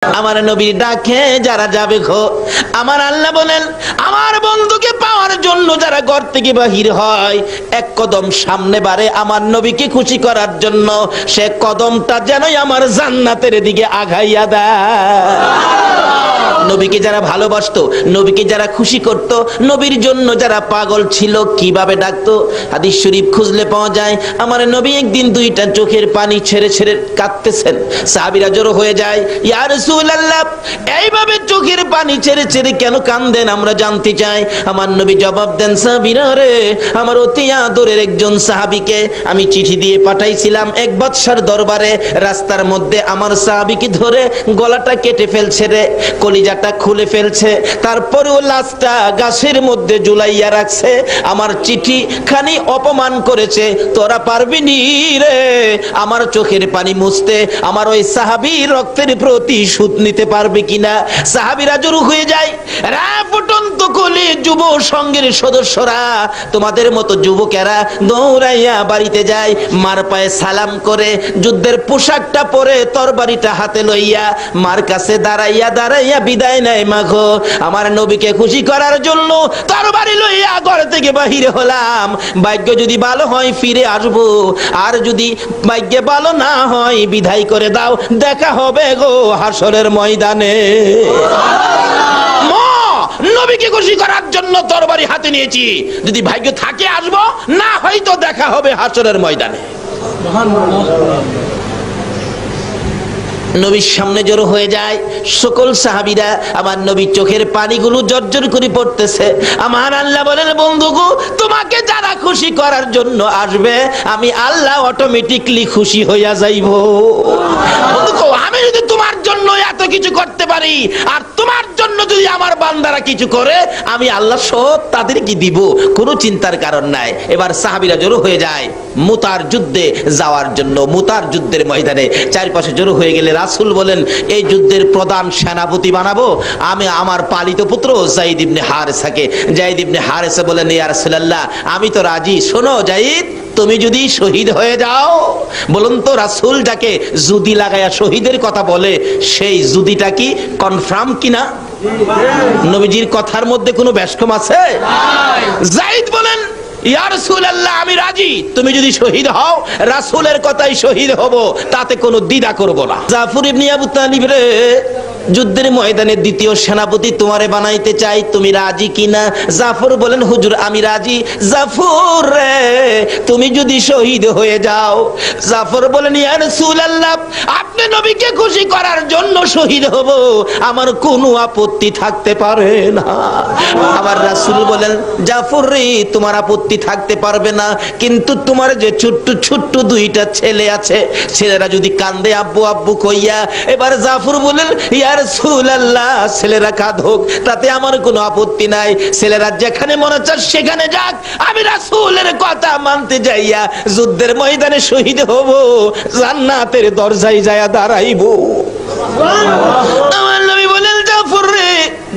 আমার নবীর ডাকে যারা যাবে গো, আমার আল্লাহ বলেন আমার বন্ধুকে পাওয়ার জন্য যারা ঘর থেকে বাহির হয়, এক কদম সামনে বাড়ে আমার নবীকে খুশি করার জন্য, সে কদমটা যেনই আমার জান্নাতের দিকে আগাইয়া দেয়। নবীকে যারা ভালোবাসতো, নবীকে যারা খুশি করত, নবীর জন্য যারা পাগল ছিল, কিভাবে ডাকতো? হাদিস শরীফ খুঁজলে পাওয়া যায়, আমার নবী একদিন দুইটা চোখের পানি ছেড়ে ছেড়ে কাঁদতেছেন। সাহাবীরা জড়ো হয়ে যায়, ইয়া রাসূলুল্লাহ, এইভাবে চোখের পানি ছেড়ে ছেড়ে কেন কাঁদেন আমরা জানতে চাই। আমার নবী জবাব দেন, সাহাবীরা রে, আমার অতি আদরের একজন সাহাবীকে আমি চিঠি দিয়ে পাঠাইছিলাম এক বাদশার দরবারে, রাস্তার মধ্যে আমার সাহাবীকে ধরে গলাটা কেটে ফেলছে রে, কলিজাটা খুলে ফেলছে, তারপরেও লাশটা গাছের মধ্যে ঝুলাইয়া রাখছে। আমার চিঠি খানি অপমান করেছে, তোরা পারবি নি রে আমার চোখের পানি মুছতে, আমার ওই সাহাবীর রক্তের প্রতিশোধ নিতে পারবে কিনা? সাহাবীরা জড়ো হয়ে যায়। রা ফুটন্ত কলি যুব সংঘের সদস্যরা, তোমাদের মতো যুবকেরা দৌড়াইয়া বাড়িতে যায়, মার পায়ে সালাম করে যুদ্ধের পোশাকটা পরে তরবারিটা হাতে লইয়া মার কাছে দাঁড়াইয়া দাঁড়াইয়া বিদায় নেয়। মাগো, আমার নবীকে খুশি করার জন্য তরবারি লইয়া ঘর থেকে বাহির হলাম, ভাগ্য যদি ভালো হয় ফিরে আসবো, আর যদি ভাগ্য ভালো না হয় বিদায় করে দাও, দেখা হবে গো হাসরের ময়দানে। নবীকে খুশি করার জন্য তরবারি হাতে নিয়েছি, যদি ভাগ্য থাকে আসবো, না হয়তো দেখা হবে হাসরের ময়দানে। নবীর সামনে জড়ো হয়ে যায় সকল সাহাবীরা, আমার নবীর চোখের পানিগুলো জর্জর করে পড়তেছে। আমার আল্লাহ বলেন, বন্ধুগো, তোমাকে যারা খুশি করার জন্য আসবে, আমি আল্লাহ অটোমেটিকলি খুশি হইয়া যাইব। বন্ধুগো, আমি যদি তোমার জন্য এত কিছু করতে পারি, আর তোমার জন্য যদি আমার বান্দারা কিছু করে, আমি আল্লাহ সব তাদেরকে দিব, কোনো চিন্তার কারণ নাই। এবার সাহাবীরা জড়ো হয়ে যায় মুতার যুদ্ধে যাওয়ার জন্য। মুতার যুদ্ধের ময়দানে চারপাশে জড়ো হয়ে গেলে রাসূল বলেন, এই যুদ্ধের প্রধান সেনাপতি বানাবো আমি আমার পালিত পুত্র যায়েদ ইবনে হারেসাকে। যায়েদ ইবনে হারেসা বলেন, ইয়া রাসূলুল্লাহ, আমি তো রাজি। শোনো যায়েদ, তুমি যদি শহীদ হয়ে যাও, বলুন তো রাসূল যাকে জুদি লাগায়া শহীদের কথা বলে, সেই জুদিটা কি কনফার্ম কিনা? নবীজির কথার মধ্যে কোনো ব্যস্কম আছে? যায়েদ বলেন, ইয়া রাসূলুল্লাহ, আমি রাজি, তুমি যদি শহীদ হও, রাসূলের কথাই শহীদ হব, তাতে কোনো দ্বিধা করব না। জাফর ইবনে আবু তালিব রে, যুদ্ধের ময়দানে দ্বিতীয় সেনাপতি তোমারে বানাইতে চাই, তুমি রাজি কিনা? জাফর বলেন, হুজুর আমি রাজি। জাফর রে, তুমি যদি শহীদ হয়ে যাও, জাফর বলেন, ইয়া রাসূলুল্লাহ, আপনি নবীকে খুশি করার জন্য শহীদ হব, আমার কোনো আপত্তি থাকতে পারে না। আমার রাসূল বলেন, জাফর রে, তোমার আপত্তি থাকতে পারবে না, কিন্তু তোমার যে ছোট্ট ছোট্ট দুইটা ছেলে আছে, ছেলেরা যদি কান্দে আব্বু আব্বু কইয়া, এবার জাফর বলেন, ইয়া রাসূলুল্লাহ, ছেলেরা কাঁদুক, তাতে আমার কোনো আপত্তি নাই, ছেলেরা যেখানে মনে চায় সেখানে যাক, আমি রাসূলের কথা মানতে যাইয়া যুদ্ধের ময়দানে শহীদ হব, জান্নাতের দরজায় যায়া দাঁড়াইব। আমার নবী বলেন, জাফর রে,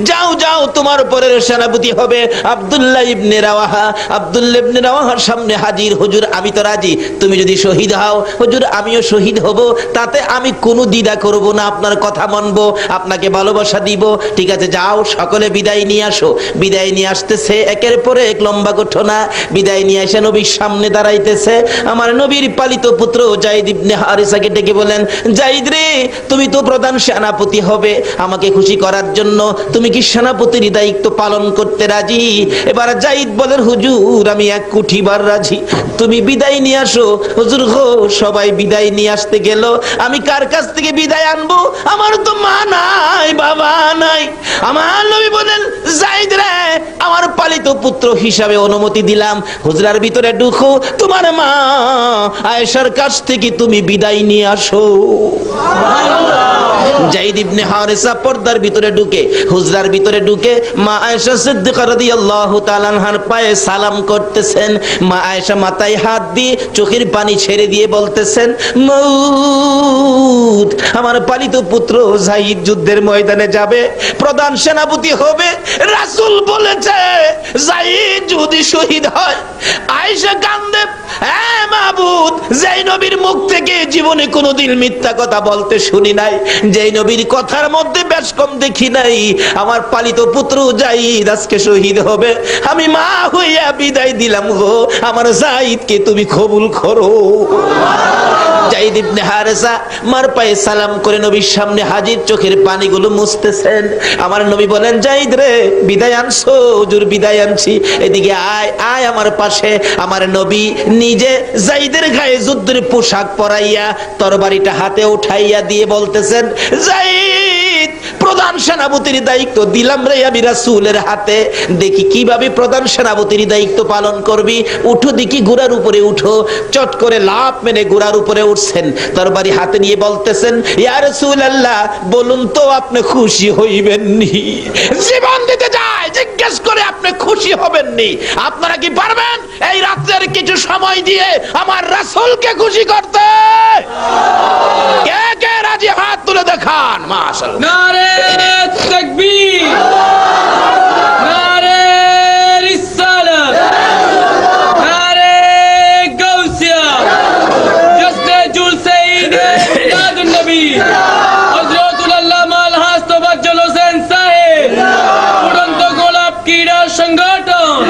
যাও যাও, তোমার পরের সেনাপতি হবে আব্দুল্লাহ ইবনে রাওয়াহা। আব্দুল্লাহ ইবনে রাওয়াহার সামনে হাজির, হুজুর আমি তো রাজি, তুমি যদি শহীদ হও, হুজুর আমিও শহীদ হব, তাতে আমি কোনো দ্বিধা করব না, আপনার কথা মানব, আপনাকে ভালোবাসা দিব। ঠিক আছে, যাও, সকলে বিদায় নিয়ে আসো। বিদায় নিয়ে আসতেছে, একের পরে এক লম্বা ঘটনা। বিদায় নিয়ে এসে নবীর সামনে দাঁড়াইতেছে আমার নবীর পালিত পুত্র যায়েদ ইবনে হারেসাকে ডেকে বলেন, যায়েদ রে, তুমি তো প্রধান সেনাপতি হবে, আমাকে খুশি করার জন্য তুমি কি সেনাপতির দায়িত্ব পালন করতে রাজি? এবার যায়েদ বলেন, হুজুর আমি এক কোটিবার রাজি, তুমি বিদায় নিয়ে আসো। হুজুর গো, সবাই বিদায় নিয়ে আসতে গেল, আমি কার কাছ থেকে বিদায় আনবো? আমার তো মা নাই, বাবা নাই। আমার নবী বলেন, যায়েদ রে, আমার পালিত পুত্র হিসাবে অনুমতি দিলাম, হুজরার ভিতরে ঢুকো, তোমার মা আয়েশার কাছ থেকে তুমি বিদায় নিয়ে আসো। যায়েদ ইবনে হারেসা পর্দার ভিতরে ঢুকে, হুজরার ভিতরে ঢুকে মা আয়েশা সিদ্দিকা রাদিয়াল্লাহু তাআলা আনহার পায়ে সালাম করতেছেন। মা আয়েশা মাথায় হাত দিয়ে চোখের পানি ছেড়ে দিয়ে বলতেছেন, মউত, আমার পালিত পুত্র যায়েদ যুদ্ধের ময়দানে যাবে, প্রধান সেনাপতি হবে, রাসূল বলেছে যায়েদ যদি শহীদ হয়। আয়েশা কান্দে, মাবুদ, যেই নবীর মুখ থেকে জীবনে কোনোদিন মিথ্যা কথা বলতে শুনি নাই, যেই নবীর কথার মধ্যে বেশ কম দেখি নাই, আমার পালিত পুত্র যাইদ আজকে শহীদ হবে, আমি মা হইয়া বিদায় দিলাম গো, আমার যাইদকে তুমি কবুল করো। যায়েদ ইবনে হারেসা মার পায়ে সালাম করে নবীর সামনে হাজির, চোখের পানিগুলো মুছতেছেন। আমার নবী বলেন, যায়েদ রে, বিদায় আনছো? হুজুর বিদায় আনছি। এদিকে আয় আয় আমার পাশে। আমার নবী নিজে যায়েদের গায়ে যুদ্ধের পোশাক পরাইয়া তরবারিটা হাতে উঠাইয়া দিয়ে বলতেছেন, যায়েদ, প্রধান সেনাপতির দায়িত্ব দিলাম রে আমি রাসূলের হাতে, দেখি কিভাবে প্রধান সেনাপতির দায়িত্ব পালন করবি। উঠো দেখি, ঘোড়ার উপরে উঠো। চট করে লাফ মেরে ঘোড়ার উপরে উঠছেন, তরবারি হাতে নিয়ে বলতেছেন, ইয়া রাসূলুল্লাহ, বলুন তো আপনি খুশি হইবেননি? জীবন দিতে যায় জিজ্ঞেস করে আপনি খুশি হবেননি? আপনারা কি পারবেন এই রাত্রের কিছু সময় দিয়ে আমার রাসূলকে খুশি করতে? কে কে রাজি? হাত তুলে দেখান। মাশাআল্লাহ। নারে তাকবীর, নারে রিসালাত, নারে গাউসিয়া, জশ্নে জুলসে ঈদ মিলাদুন নবী হযরতুল আল্লামা আলহাজ তোফাজ্জল হোসেন সাহেব, উড়ন্ত গোলাপ ক্রীড়া সংগঠন।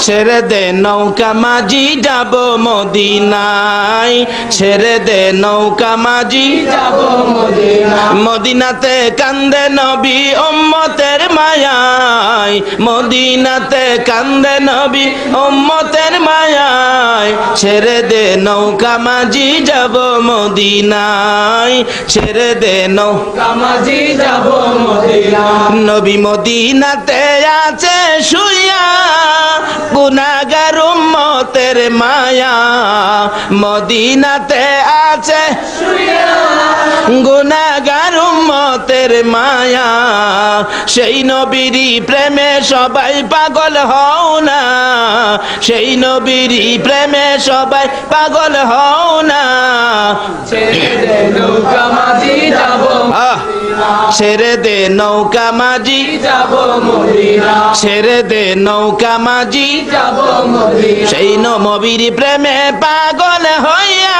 ছেড়ে দে নৌকা মাঝি যাব মদিনায়, ছেড়ে দে নৌকা মাঝি যাব মদিনা, মদিনাতে কান্দে নবী উম্মতের মায়ায়, মদিনাতে কান্দে নবী উম্মতের মায়ায়, ছেড়ে দে নৌকা মাঝি যাব মদিনায়, ছেড়ে দে নৌকা কামাজি যাব মদিনা। নবী মদিনাতে আছে শুইয়া, গুনাহগার উম্মতের মায়া, মদিনাতে আছে গুনাহগার উম্মতের মায়া, সেই নবীরই প্রেমে সবাই পাগল হও না, সেই নবীরই প্রেমে সবাই পাগল হও না। ছেড়ে দে নৌকা মাঝি যাব মদিনা, ছেড়ে দে নৌকা মাঝি যাব মদিনা, ছেড়ে দে নৌকা মাঝি যাব মদিনা। সেই নবীর প্রেমে পাগল হইয়া,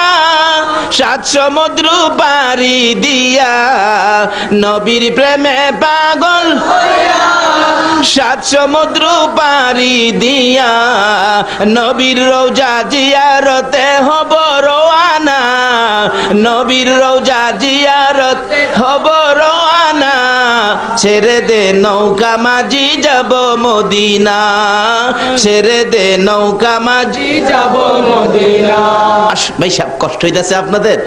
সাত সমুদ্র পারি দিয়া, নবীর প্রেমে পাগল হইয়া, সাত সমুদ্র পারি দিয়া, নবীর রওজা জিয়ারতে হব রওয়ানা, নবীর রওজা জিয়ারতে হব রওয়ানা, ছেড়ে দে নৌকা মাঝি যাব মদিনা, ছেড়ে দে নৌকা মাঝি যাব মদিনা। ভাই সাহেব, কষ্ট হইতেছে আপনাদের?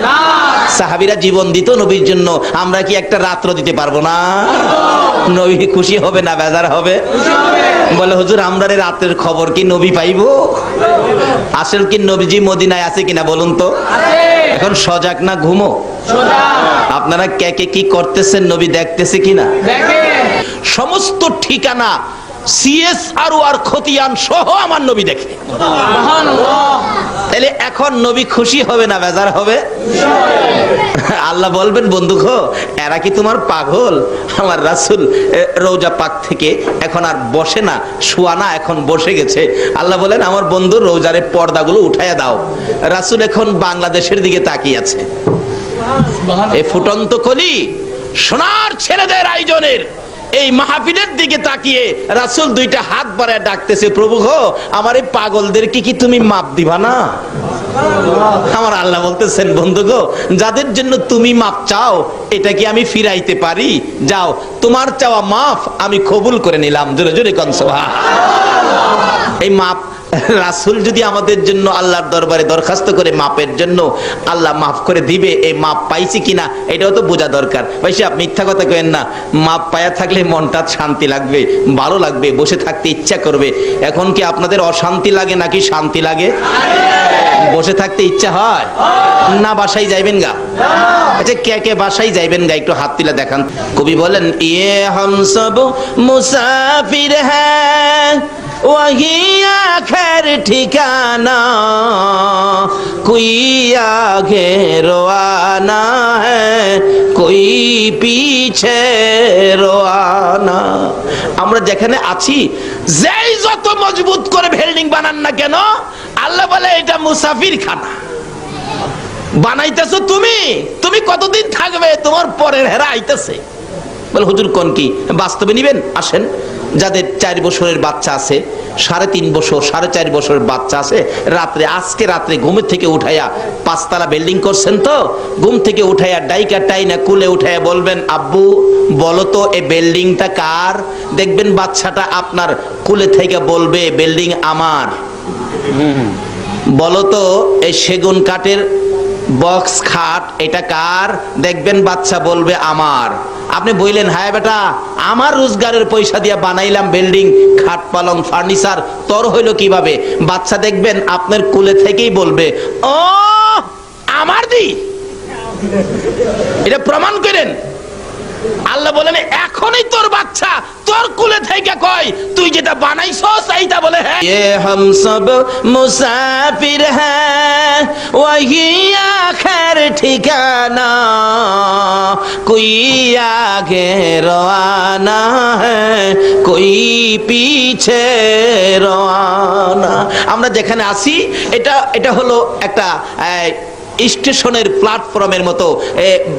সাহাবীরা জীবন দিত নবীর জন্য, আমরা কি একটা রাত্র দিতে পারবো না? নবী খুশি হবে না বেজার হবে? বলে, হুজুর আমরা রাতের খবর কি নবী পাইবো? আসল কি নবীজি মদিনায় আছে কিনা বলুন তো? এখন সজাগ না ঘুমো? আপনারা কে কে কি করতেছেন নবী দেখতেছে কিনা? সমস্ত ঠিকানা CSR আর খতিয়ান সহ আমার নবী দেখে। তাহলে এখন নবী খুশি হবে না বেজার হবে? আল্লাহ বলবেন, বন্ধু গো, এরা কি তোমার পাগল? আমার রাসূল রওজা পাক থেকে এখন আর বসে না, শোয়া না, এখন বসে গেছে। আল্লাহ বলেন, আমার বন্ধুর রওজারে পর্দাগুলো উঠাইয়া দাও। রাসূল এখন বাংলাদেশের দিকে তাকিয়ে আছে। এই ফুটন্ত কলি সোনার ছেলেদের আয়োজনের এই মাহফিলের দিকে তাকিয়ে রাসূল দুইটা হাত বাড়ায় ডাকতেছে, প্রভু গো, আমার এই পাগলদেরকে কি তুমি মাপ দিবা না? আমার আল্লাহ বলতেছেন, বন্ধু গো, যাদের জন্য তুমি মাপ চাও এটা কি আমি ফিরাইতে পারি? যাও, তোমার চাওয়া মাফ আমি কবুল করে নিলাম। জোরে জোরে কোন সুবহানাল্লাহ। এই মাপ রাসূল যদি আমাদের জন্য আল্লাহর দরবারে দরখাস্ত করে মাপের জন্য, আল্লাহ মাফ করে দিবে। এই মাপ পাইছি কিনা এটাও তো বোঝা দরকার। ভাই সাহেব, মিথ্যা কথা কইেন না। মাপ পায়া থাকলে মনটা শান্তি লাগবে, ভালো লাগবে, বসে থাকতে ইচ্ছা করবে। এখন কি আপনাদের অশান্তি লাগে নাকি শান্তি লাগে? বসে থাকতে ইচ্ছা হয় না? বাসায় যাইবেন গা? আচ্ছা, কে কে বাসায় যাইবেন গা একটু হাত তুলে দেখান। কবি বলেন, ইয়ে হাম সব মুসাফির হ্যাঁ वही आखिर ठिकाना, कोई आगे रोआना है, कोई पीछे रोआना। আমরা যেখানে আছি, যেই যত মজবুত করে বিল্ডিং বানান না কেন, আল্লাহ বলে এটা মুসাফির খানা। বানাইতেছো তুমি কতদিন থাকবে, তোমার পরের হেরা আইতেছে। বলে হুজুর কোন কি বাস্তবে নিবেন? আসেন, যাদের 4 বছরের বাচ্চা আছে, 3.5 বছর 4.5 বছরের বাচ্চা আছে, আজকে রাত্রে ঘুমের থেকে উঠাইয়া 5 তলা বিল্ডিং করছেন তো, ঘুম থেকে উঠাইয়া ডাইকা টাইনা কুলে উঠাইয়া বলবেন, আব্বু বলো তো এই বিল্ডিংটা কার? দেখবেন বাচ্চাটা আপনার কুলে থেকে বলবে বিল্ডিং আমার। বলো তো এই সেগুন কাঠের বক্স খাট এটা কার? দেখবেন বাচ্চা বলবে আমার। আপনি বললেন, হ্যাঁ বেটা আমার রোজগারের পয়সা দিয়ে বানাইলাম বিল্ডিং, খাট পালং ফার্নিচার, তোর হইলো কিভাবে? বাচ্চা দেখবেন আপনার কুলে থেকেই বলবে, ও আমার দি। এটা প্রমাণ করেন। আল্লাহ বলেন এখনই তোর বাচ্চা তোর কুলে থেকে কয় তুই যেটা বানাইছস এইটা বলে, হ্যাঁ ये हम सब मुसाफिर हैं वही आखिर ठिकाना, कोई आगे रवाना है, कोई पीछे रवाना। আমরা যেখানে আছি এটা হলো একটা স্টেশনের প্ল্যাটফর্মের মতো,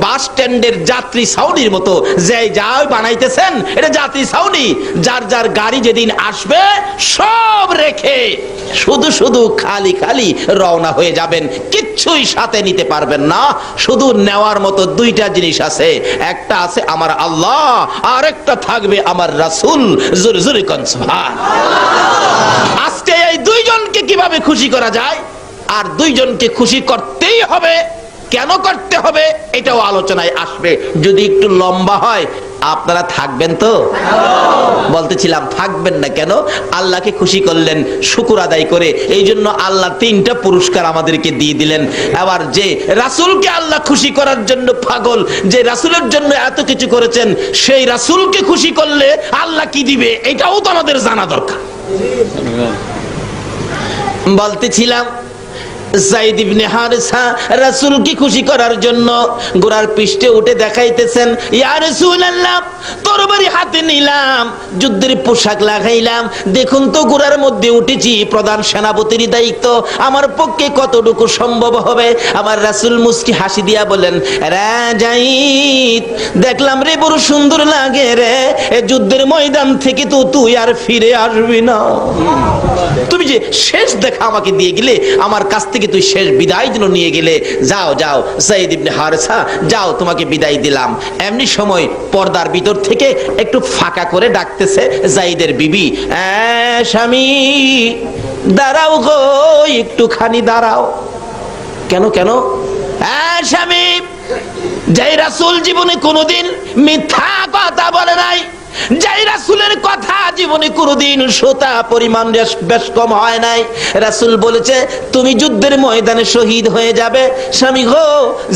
বাস স্ট্যান্ডের যাত্রী ছাউনির মতো, যে যাই বানাইতেছেন এটা যাত্রী ছাউনি। যার যার গাড়ি যেদিন আসবে সব রেখে শুধু খালি খালি রওনা হয়ে যাবেন, কিচ্ছুই সাথে নিতে পারবেন না। শুধু নেওয়ার মতো 2টা জিনিস আছে, একটা আছে আমার আল্লাহ, আর একটা থাকবে আমার রাসূল। জোরে জোরে কোন সুবহানাল্লাহ। আজকে এই 2 জনকে কিভাবে খুশি করা যায়, আর 2 জনকে খুশি করতেই হবে, কেন করতে হবে এটাও আলোচনায় আসবে। যদি একটু লম্বা হয়, আপনারা থাকবেন তো? বলতেছিলাম থাকবেন না কেন? আল্লাহকে খুশি করলেন শুকর আদায় করে, এই জন্য আল্লাহ 3টা পুরস্কার আমাদেরকে দিয়ে দিলেন। আবার যে রাসূলকে আল্লাহ খুশি করার জন্য পাগল, যে রাসূলের জন্য এত কিছু করেছেন, সেই রাসূলকে খুশি করলে আল্লাহ কি দিবে এটাও তো আমাদের জানা দরকার। বলতেছিলাম যায়েদ ইবনে হারেসা রাসূলকে খুশি করার জন্য ঘোড়ার পৃষ্ঠে উঠে দেখাইতেছেন, ইয়া রাসূলুল্লাহ তরবারি হাতে নিলাম, যুদ্ধের পোশাক লাগাইলাম, দেখুন তো ঘোড়ার মধ্যে উঠেছি, প্রধান সেনাপতির দায়িত্ব, আমার পক্ষে কতটুকু সম্ভব হবে? আমার রাসূল মুস্কি হাসি দিয়া বলেন, রে যায়েদ দেখলাম রে বড় সুন্দর লাগে রে, এই যুদ্ধের ময়দান থেকে তো তুই আর ফিরে আসবি না। তুমি যে শেষ দেখা আমাকে দিয়ে গেলে, আমার কাছ থেকে তুই শেষ বিদায় দিন নিয়ে গেলে, যাও যাও যায়েদ ইবনে হারেসা যাও, তোমাকে বিদায় দিলাম। এমনি সময় পর্দার ভিতর থেকে একটু ফাঁকা করে ডাকতেছে যায়েদের বিবি, স্বামী দাঁড়াও গো, একটুখানি দাঁড়াও। কেন কেন? স্বামী, যে রাসূল জীবনে কোনোদিন মিথ্যা কথা বলে নাই, যেই রাসূলের কথা জীবনে কোনোদিন সোতা পরিমাণ বেশ কম হয় নাই, রাসূল বলেছে তুমি যুদ্ধের ময়দানে শহীদ হয়ে যাবে। স্বামী গো,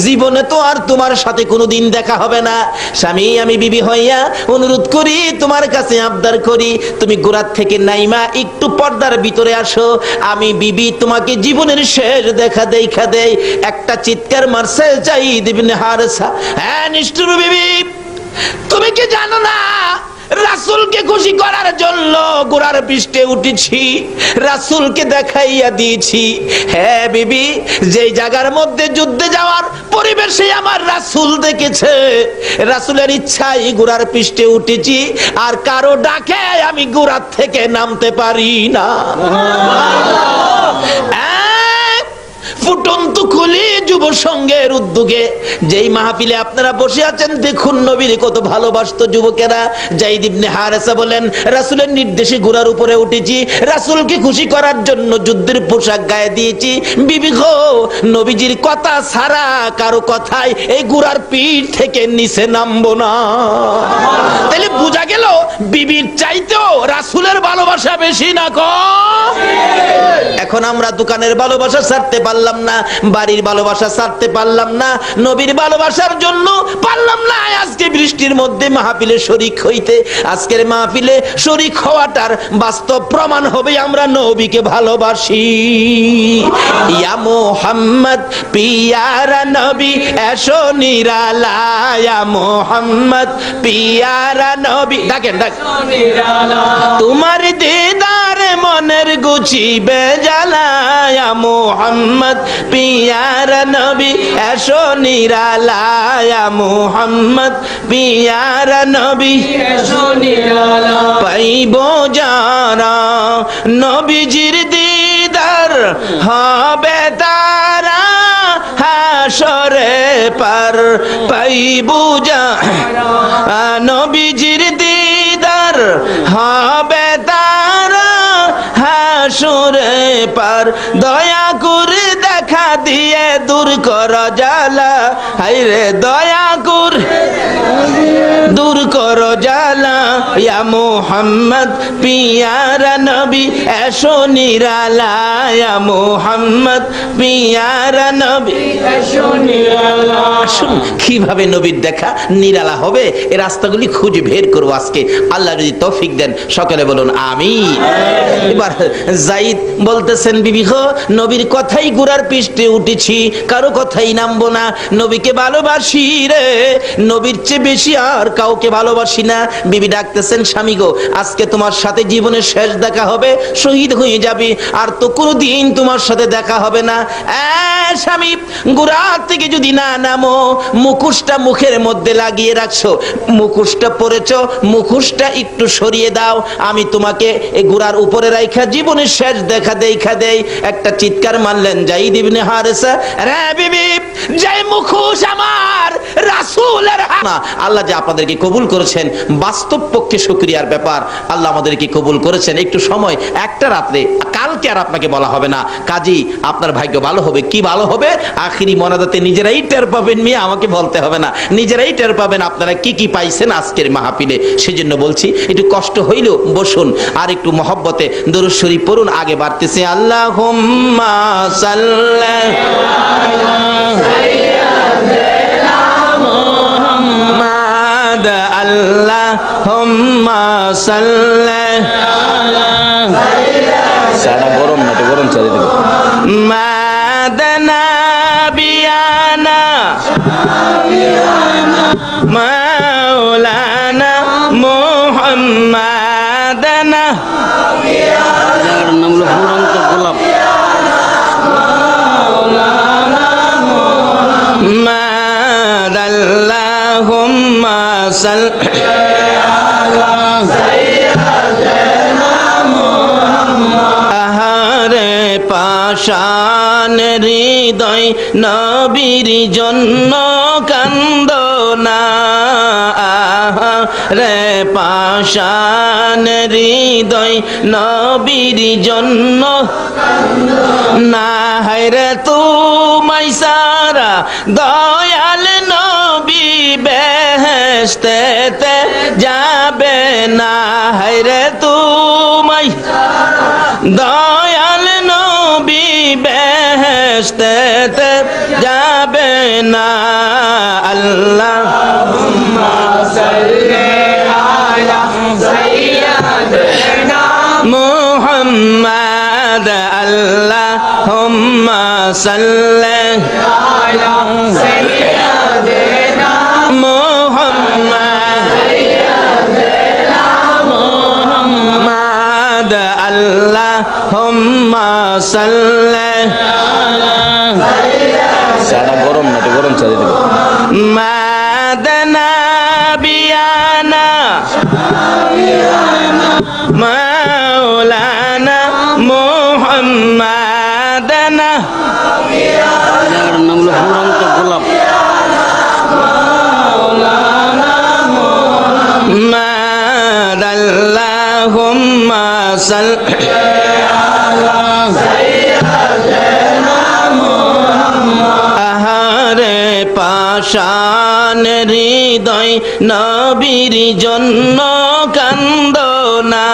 জীবনে তো আর তোমার সাথে কোনোদিন দেখা হবে না। স্বামী, আমি বিবি হইয়া অনুরোধ করি, তোমার কাছে আবদার করি, তুমি গোরাত থেকে নাইমা একটু পর্দার ভিতরে আসো, আমি বিবি তোমাকে জীবনের শেষ দেখা দেই। একটা চিৎকার মারছে যায়েদ ইবনে হারেসা, হ্যাঁ নিষ্ঠুর বিবি, তুমি কি জানো না রাসূলকে খুশি করার জন্য ঘোড়ার পৃষ্ঠে উঠেছি, রাসূলকে দেখাইয়া দিয়েছি। হ্যাঁ বিবি, যেই জায়গার মধ্যে যুদ্ধে যাওয়ার পরিবেশে আমার রাসূল দেখেছে, রাসূলের ইচ্ছাই ঘোড়ার পৃষ্ঠে উঠেছি, আর কারো ডাকে আমি ঘোড়ার থেকে নামতে পারি না। ফুটন্ত খুলি যুব সংঘের উদ্যোগে যেই মাহফিলে আপনারা বসে আছেন, দেখুন নবীর কত ভালোবাসতো যুবকেরা। যায়েদ ইবনে হারেসা বলেন, রাসূলের নির্দেশে ঘোড়ার উপরে উঠেছি, রাসূলকে খুশি করার জন্য যুদ্ধের পোশাক গায়ে দিয়েছি। বিবি গো, নবীজির কথা ছাড়া কারো কথাই এই ঘোড়ার পিঠ থেকে নিচে নামবো না। তাহলে বোঝা গেল বিবির চাইতেও রাসূলের ভালোবাসা বেশি না কম? এখন আমরা দোকানের ভালোবাসা ছাড়তে পারলাম না, বাড়ির ভালোবাসা ছাড়তে পারলাম না, নবীর ভালোবাসার জন্য পারলাম না আজকে বৃষ্টির মধ্যে মাহফিলে শরীক হইতে। আজকের মাহফিলে শরীক হওয়াটার বাস্তব প্রমাণ হবে আমরা নবীকে ভালোবাসি। ইয়া মুহাম্মদ পিয়ারা নবী এসো নিরালায়, ইয়া মুহাম্মদ পিয়ারা নবী, ডাকেন ডাক, তোমার দিদার মনের গুছিবে জ্বালা, ইয়া মুহাম্মদ পিয়ারা নবী এসো নিরালায়, ইয়া মুহাম্মদ পিয়ারা নবী এসো নিরালা। পাইব যারা নবীজির দিদার হবে তারা হাসরে পার, পাইব যারা নবীজির দিদার হবে তারা হাসরে পার, দয়া করে দেখা দিয়ে দূর কর জ্বালা, হায়রে দয়া করে দূর করো জ্বালা, ইয়া মুহাম্মদ পিয়ারা নবী এসো নিরালা, ইয়া মুহাম্মদ পিয়ারা নবী এসো নিরালা। আসুন কিভাবে নবীর দেখা নিরালা হবে এই রাস্তাগুলি খুঁজে বের করবো আজকে, আল্লাহ যদি তৌফিক দেন। সকলে বলুন আমিন। এবার যায়েদ বলতেছেন, বিবি গো নবীর কথাই গুড়ার পৃষ্ঠে উঠেছি, কারো কথাই নামবো না, নবীকে ভালোবাসি রে, নবীর চেয়ে বেশি আর কাউকে ভালোবাসি না। বিবি ডাকতেছেন, স্বামী গো আজকে তোমার সাথে জীবনের শেষ দেখা হবে, শহীদ হয়ে যাবে, আর তো কোনোদিন তোমার সাথে দেখা হবে না। স্বামী গুড়া থেকে যদি না নামো, মুখোশটা মুখের মধ্যে লাগিয়ে রাখছো, মুখোশটা পরেছো, মুখোশটা একটু সরিয়ে দাও, আমি তোমাকে এই গুড়ার উপরে রাইখা জীবনের শেষ দেখা দেই। একটা চিৎকার মারলেন যায়েদ ইবনে হারেসা, রে বিবি যে মুখোশ আমার রাসূলের না। আল্লাহ যে আপনাদেরকে কবুল করেছেন, বাস্তব পক্ষে শুকরিয়ার ব্যাপার, আল্লাহ আমাদেরকে কবুল করেছেন। একটু সময়, একটা রাত্রে, কালকে আর আপনাকে বলা হবে না, কাজী আপনার ভাগ্য ভালো হবে। কি ভালো হবে? আখিরি মোনাজাতে নিজেরাই টের পাবেন, মিয়া আমাকে বলতে হবে না, নিজেরাই টের পাবেন আপনারা কি কি পাইছেন আজকের মাহফিলে। সেজন্য বলছি একটু কষ্ট হইলেও বসুন, আর একটু মহব্বতে দরুদ শরীফ পড়ুন। আগে বাড়তেছে আল্লাহুম্মা সাল্লি মুহাম্মাদ, আল্লাহুম্মা সাল্লি সাদা গরম না তো গরম চাই দেব মাদানা বিয়ানা মাওলানা মুহাম্মাদানা, জায়গাটার নাম হলো ফুরন্ত গোলাপ। মাদাল্লাহুম্মা সাল্লি আহারে পাষাণ হৃদয় নবীর জন্য কান্দনা, আহারে পাষাণ হৃদয় নবীর জন্য না, হায়রে তুমাই সারা দয়াল নবী বেহেশতেতে যাবে না, হায়রে তুমাই দয়াল নবী বেহেশতেতে যাবে না। আল্লাহুম্মা সাল্লি আলা সাইয়্যিদিনা মুহাম্মাদ, আল্লাহুম্মা সাল্লি আলা সাইয়্যিদিনা মুহাম্মাদ, মুহাম্মাদ, আল্লাহুম্মা সাল্লি সাদা গরম না তো গরম চাই দেব মাদানা বিয়ানা মাওলানা মুহাম্মাদানা, জায়গাটার নাম হলো ফুরন্ত গোলাপ। মাদাল্লাহুম্মা সাল্লি আহারে পাষাণ পাষাণ হৃদয় নবীর জন্য কান্দ না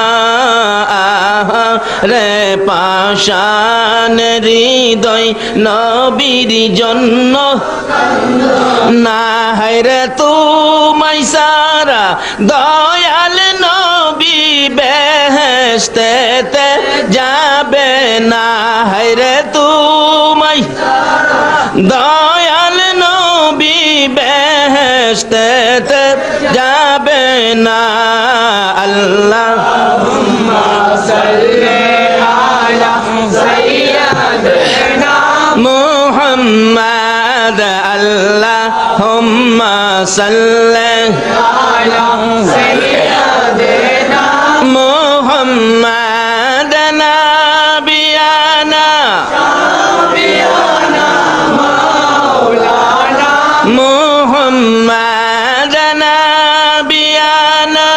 রে পাষাণ হৃদয় নবীর জন্য না হায়রে তোমায় সারা দয়াল নবী বেহেশতেতে যাবে না হায়রে তোমায় দয়াল নবী বেহেশতেতে যাবে না আল্লাহ মুহাম্মদ আল্লাহুম্মা সাল্লি মুহাম্মদ নাবিয়ানা মুহাম্মদ নাবিয়ানা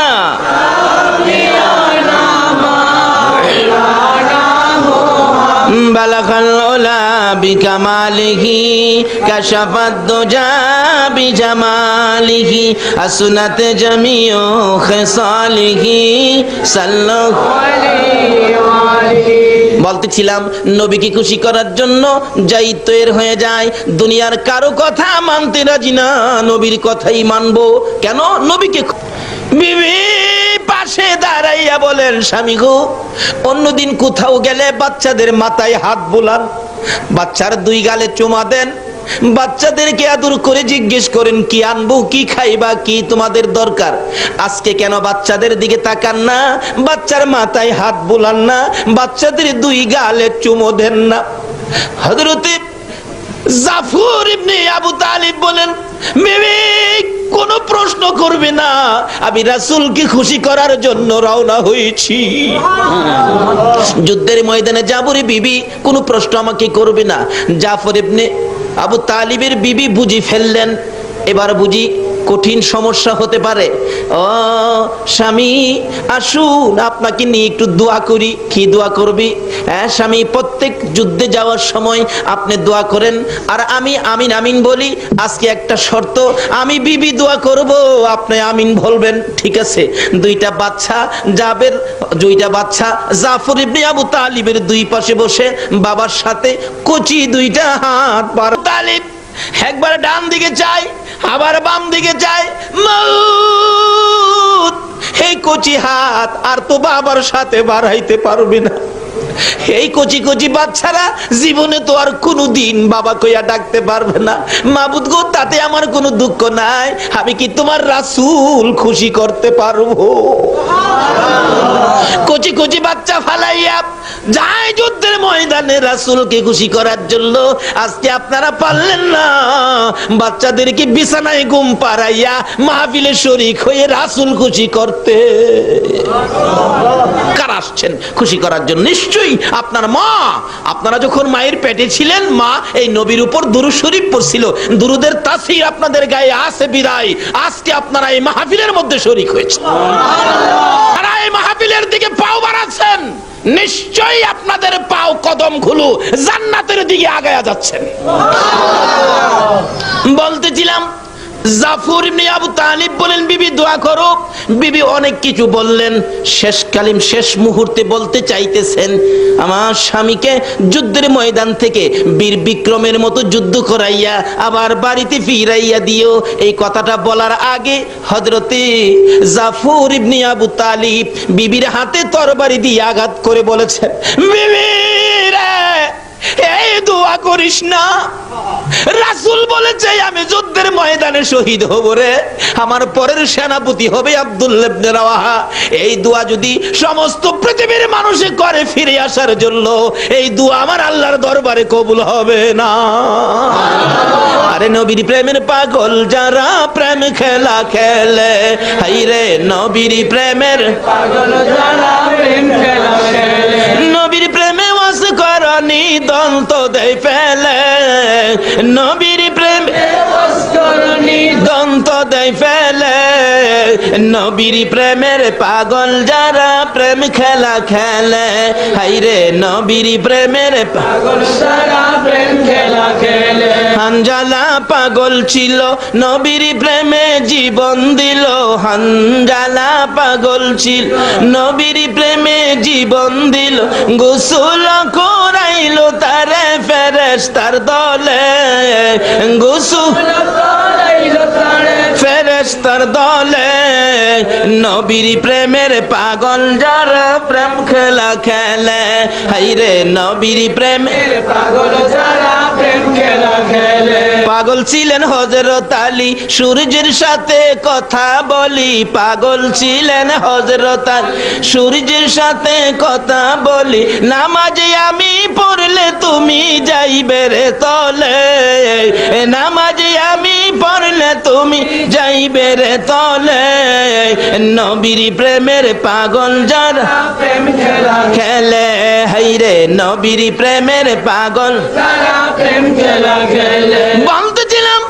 বালাগাল উলা বিকামালিহি কাশাফাদ দুজা বিজামালিহি আসনাত জামিউ খিসালিহি সাল্লাল্লাহু বলতেছিলাম নবীকে খুশি করার জন্য যাই তৈর হয়ে যায় দুনিয়ার কারো কথা মানতে রাজি না নবীর কথাই মানবো কেন নবীকে বিবি পাশে দাঁড়াইয়া বলেন স্বামী গো অন্যদিন কোথাও গেলে বাচ্চাদের মাথায় হাত বুলান বাচ্চার দুই গালে চুমা দেন বাচ্চাদেরকে আদর করে জিজ্ঞেস করেন কি আনবো কি খাইবা কি তোমাদের দরকার আজকে কেন বাচ্চাদের দিকে তাকান না বাচ্চার মাথায় হাত বুলান না বাচ্চাদের দুই গালে চুমো দেন না হযরতে জাফর ইবনে আবু তালিব বলেন বিবি কোনো প্রশ্ন করবে না আমি রাসূলকে খুশি করার জন্য রওনা হয়েছি যুদ্ধের ময়দানে যাবরে বিবি কোনো প্রশ্ন আমাকে করবে না জাফর ইবনে আবু তালিবের বিবি বুঝি ফেললেন এবার বুঝি কঠিন সমস্যা হতে পারে ও স্বামী আসুন আপনাকে নিয়ে একটু দোয়া করি কি দোয়া করবি হ্যাঁ স্বামী প্রত্যেক যুদ্ধে যাওয়ার সময় আপনি দোয়া করেন আর আমি আমিন আমিন বলি আজকে একটা শর্ত আমি বিবি দোয়া করব আপনি আমিন বলবেন ঠিক আছে দুইটা বাচ্চা জাফর ইবনে আবু তালিবের দুই পাশে বসে বাবার সাথে কচি দুইটা হাত বার তালিব একবার ডান দিকে চাই আবার বাম দিকে চাই মউত এই কচি হাত আর তো বাবার সাথে বাড়াইতে পারবে না এই কচি কচি বাচ্চারা জীবনে তো আর কোনোদিন বাবা কইয়া ডাকতে পারবে না মাবুদ গো তাতে আমার কোনো দুঃখ নাই আমি কি তোমার রাসূল খুশি করতে পারবো কচি কচি বাচ্চা ফালাইয়া যায় যুদ্ধের ময়দানে রাসূলকে খুশি করার জন্য আজকে আপনারা পারলেন না বাচ্চাদেরকে বিছানায় ঘুম পাড়াইয়া মাহফিলে শরীক হয়ে রাসূল খুশি করতে কারা আসছেন খুশি করার জন্য নিশ্চয়ই আপনার মা আপনারা যখন মায়ের পেটে ছিলেন মা এই নবীর উপর দুরূদ শরীফ পড়ছিল দুরুদের তাসীর আপনাদের গায়ে আছে বিদায় আজকে আপনারা এই মাহফিলের মধ্যে শরীক হয়েছেন আর এই মাহফিলের দিকে পাও বাড়াচ্ছেন নিশ্চয়ই আপনাদের পাও কদম গুলো জান্নাতের দিকে আগায়া যাচ্ছেন বলতেছিলাম জাফর ইবনে আবু তালিব বলেন বিবি দোয়া করো বিবি অনেক কিছু বললেন শেষ মুহূর্তে বলতে চাইতেছেন আমার স্বামীকে যুদ্ধের ময়দান থেকে বীর বিক্রমের মতো যুদ্ধ করাইয়া আবার বাড়িতে ফিরাইয়া দিও এই কথাটা বলার আগে হযরতে জাফর ইবনে আবু তালিব বিবির হাতে তরবারি দিয়ে আঘাত করে বলেছেন বিবি রে এই দোয়া করিস না রাসূল বলেছে আমি যুদ্ধের ময়দানে শহীদ হব রে আমার পরের সেনাপতি হবে আব্দুল্লাহ ইবনে রাওয়াহা এই দোয়া যদি সমস্ত পৃথিবীর মানুষে করে ফিরে আসার জন্য এই দোয়া আমার আল্লাহর দরবারে কবুল হবে না আরে নবীর প্রেমের পাগল যারা প্রেম খেলা খেলে হায়রে নবীর প্রেমের পাগল যারা প্রেম খেলা খেলে নবীর প্রেমে ওয়াস করনি দন্ত দেয় ফেলে নবীর প্রেমে করনি দন্ত দেয় ফেলে নবীর প্রেমের পাগল যারা প্রেম খেলা খেলে, হাইরে নবীর প্রেমের পাগল সারা প্রেম খেলা খেলে। হানজালা পাগল ছিল নবীর প্রেমে জীবন দিল, হানজালা পাগল ছিল নবীর প্রেমে জীবন দিল, গোসল করাইলো তারে ফেরেশতার দলে, গোসল ফেরেশতার দলে। নবীর প্রেমের পাগল যারা প্রেম খেলা খেলে, হাইরে নবীর প্রেমের পাগল সারা প্রেম খেলা খেলে। পাগল ছিলেন হযরত আলী, সূর্যের সাথে কথা বলি, পাগল ছিলেন হযরত আলী, সূর্যের সাথে কথা বলি, নামাজে আমি পড়লে তুমি যাইবে রে তলে, নামাজে আমি পড়লে তুমি যাইবে রে তলে। নবীর প্রেমের পাগল যারা প্রেম খেলা খেলে, হাইরে নবীর প্রেমের পাগল সারা প্রেম খেলা খেলে। বলতেছিলাম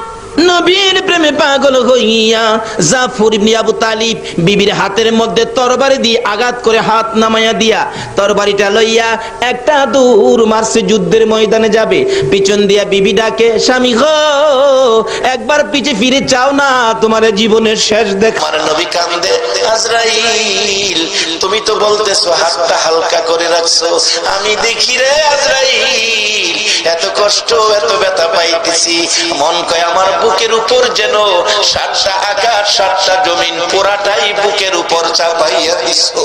নবীর প্রেমে পাগল হইয়া জাফর ইবনে আবু তালিব বিবির হাতের মধ্যে তরবারি দিয়ে আঘাত করে হাত নামাইয়া দিয়া তরবারিটা লইয়া একটা দৌড় মারছে, যুদ্ধের ময়দানে যাবে। পিছন দিয়া বিবি ডাকে, স্বামী গো একবার পিছে ফিরে চাও না, তোমার জীবনের শেষ দেখ। আমার নবী কান্দে, আজরাইল তুমি তো বলতেছো হাতটা হালকা করে রাখছো, আমি দেখি রে আজরাইল এত কষ্ট এত ব্যথা পাইতেছি, মন কয় আমার বুকের উপর যেন 7টা আকাশ 7টা জমিন পুরাটাই বুকের উপর চাপাইয়া দিছো।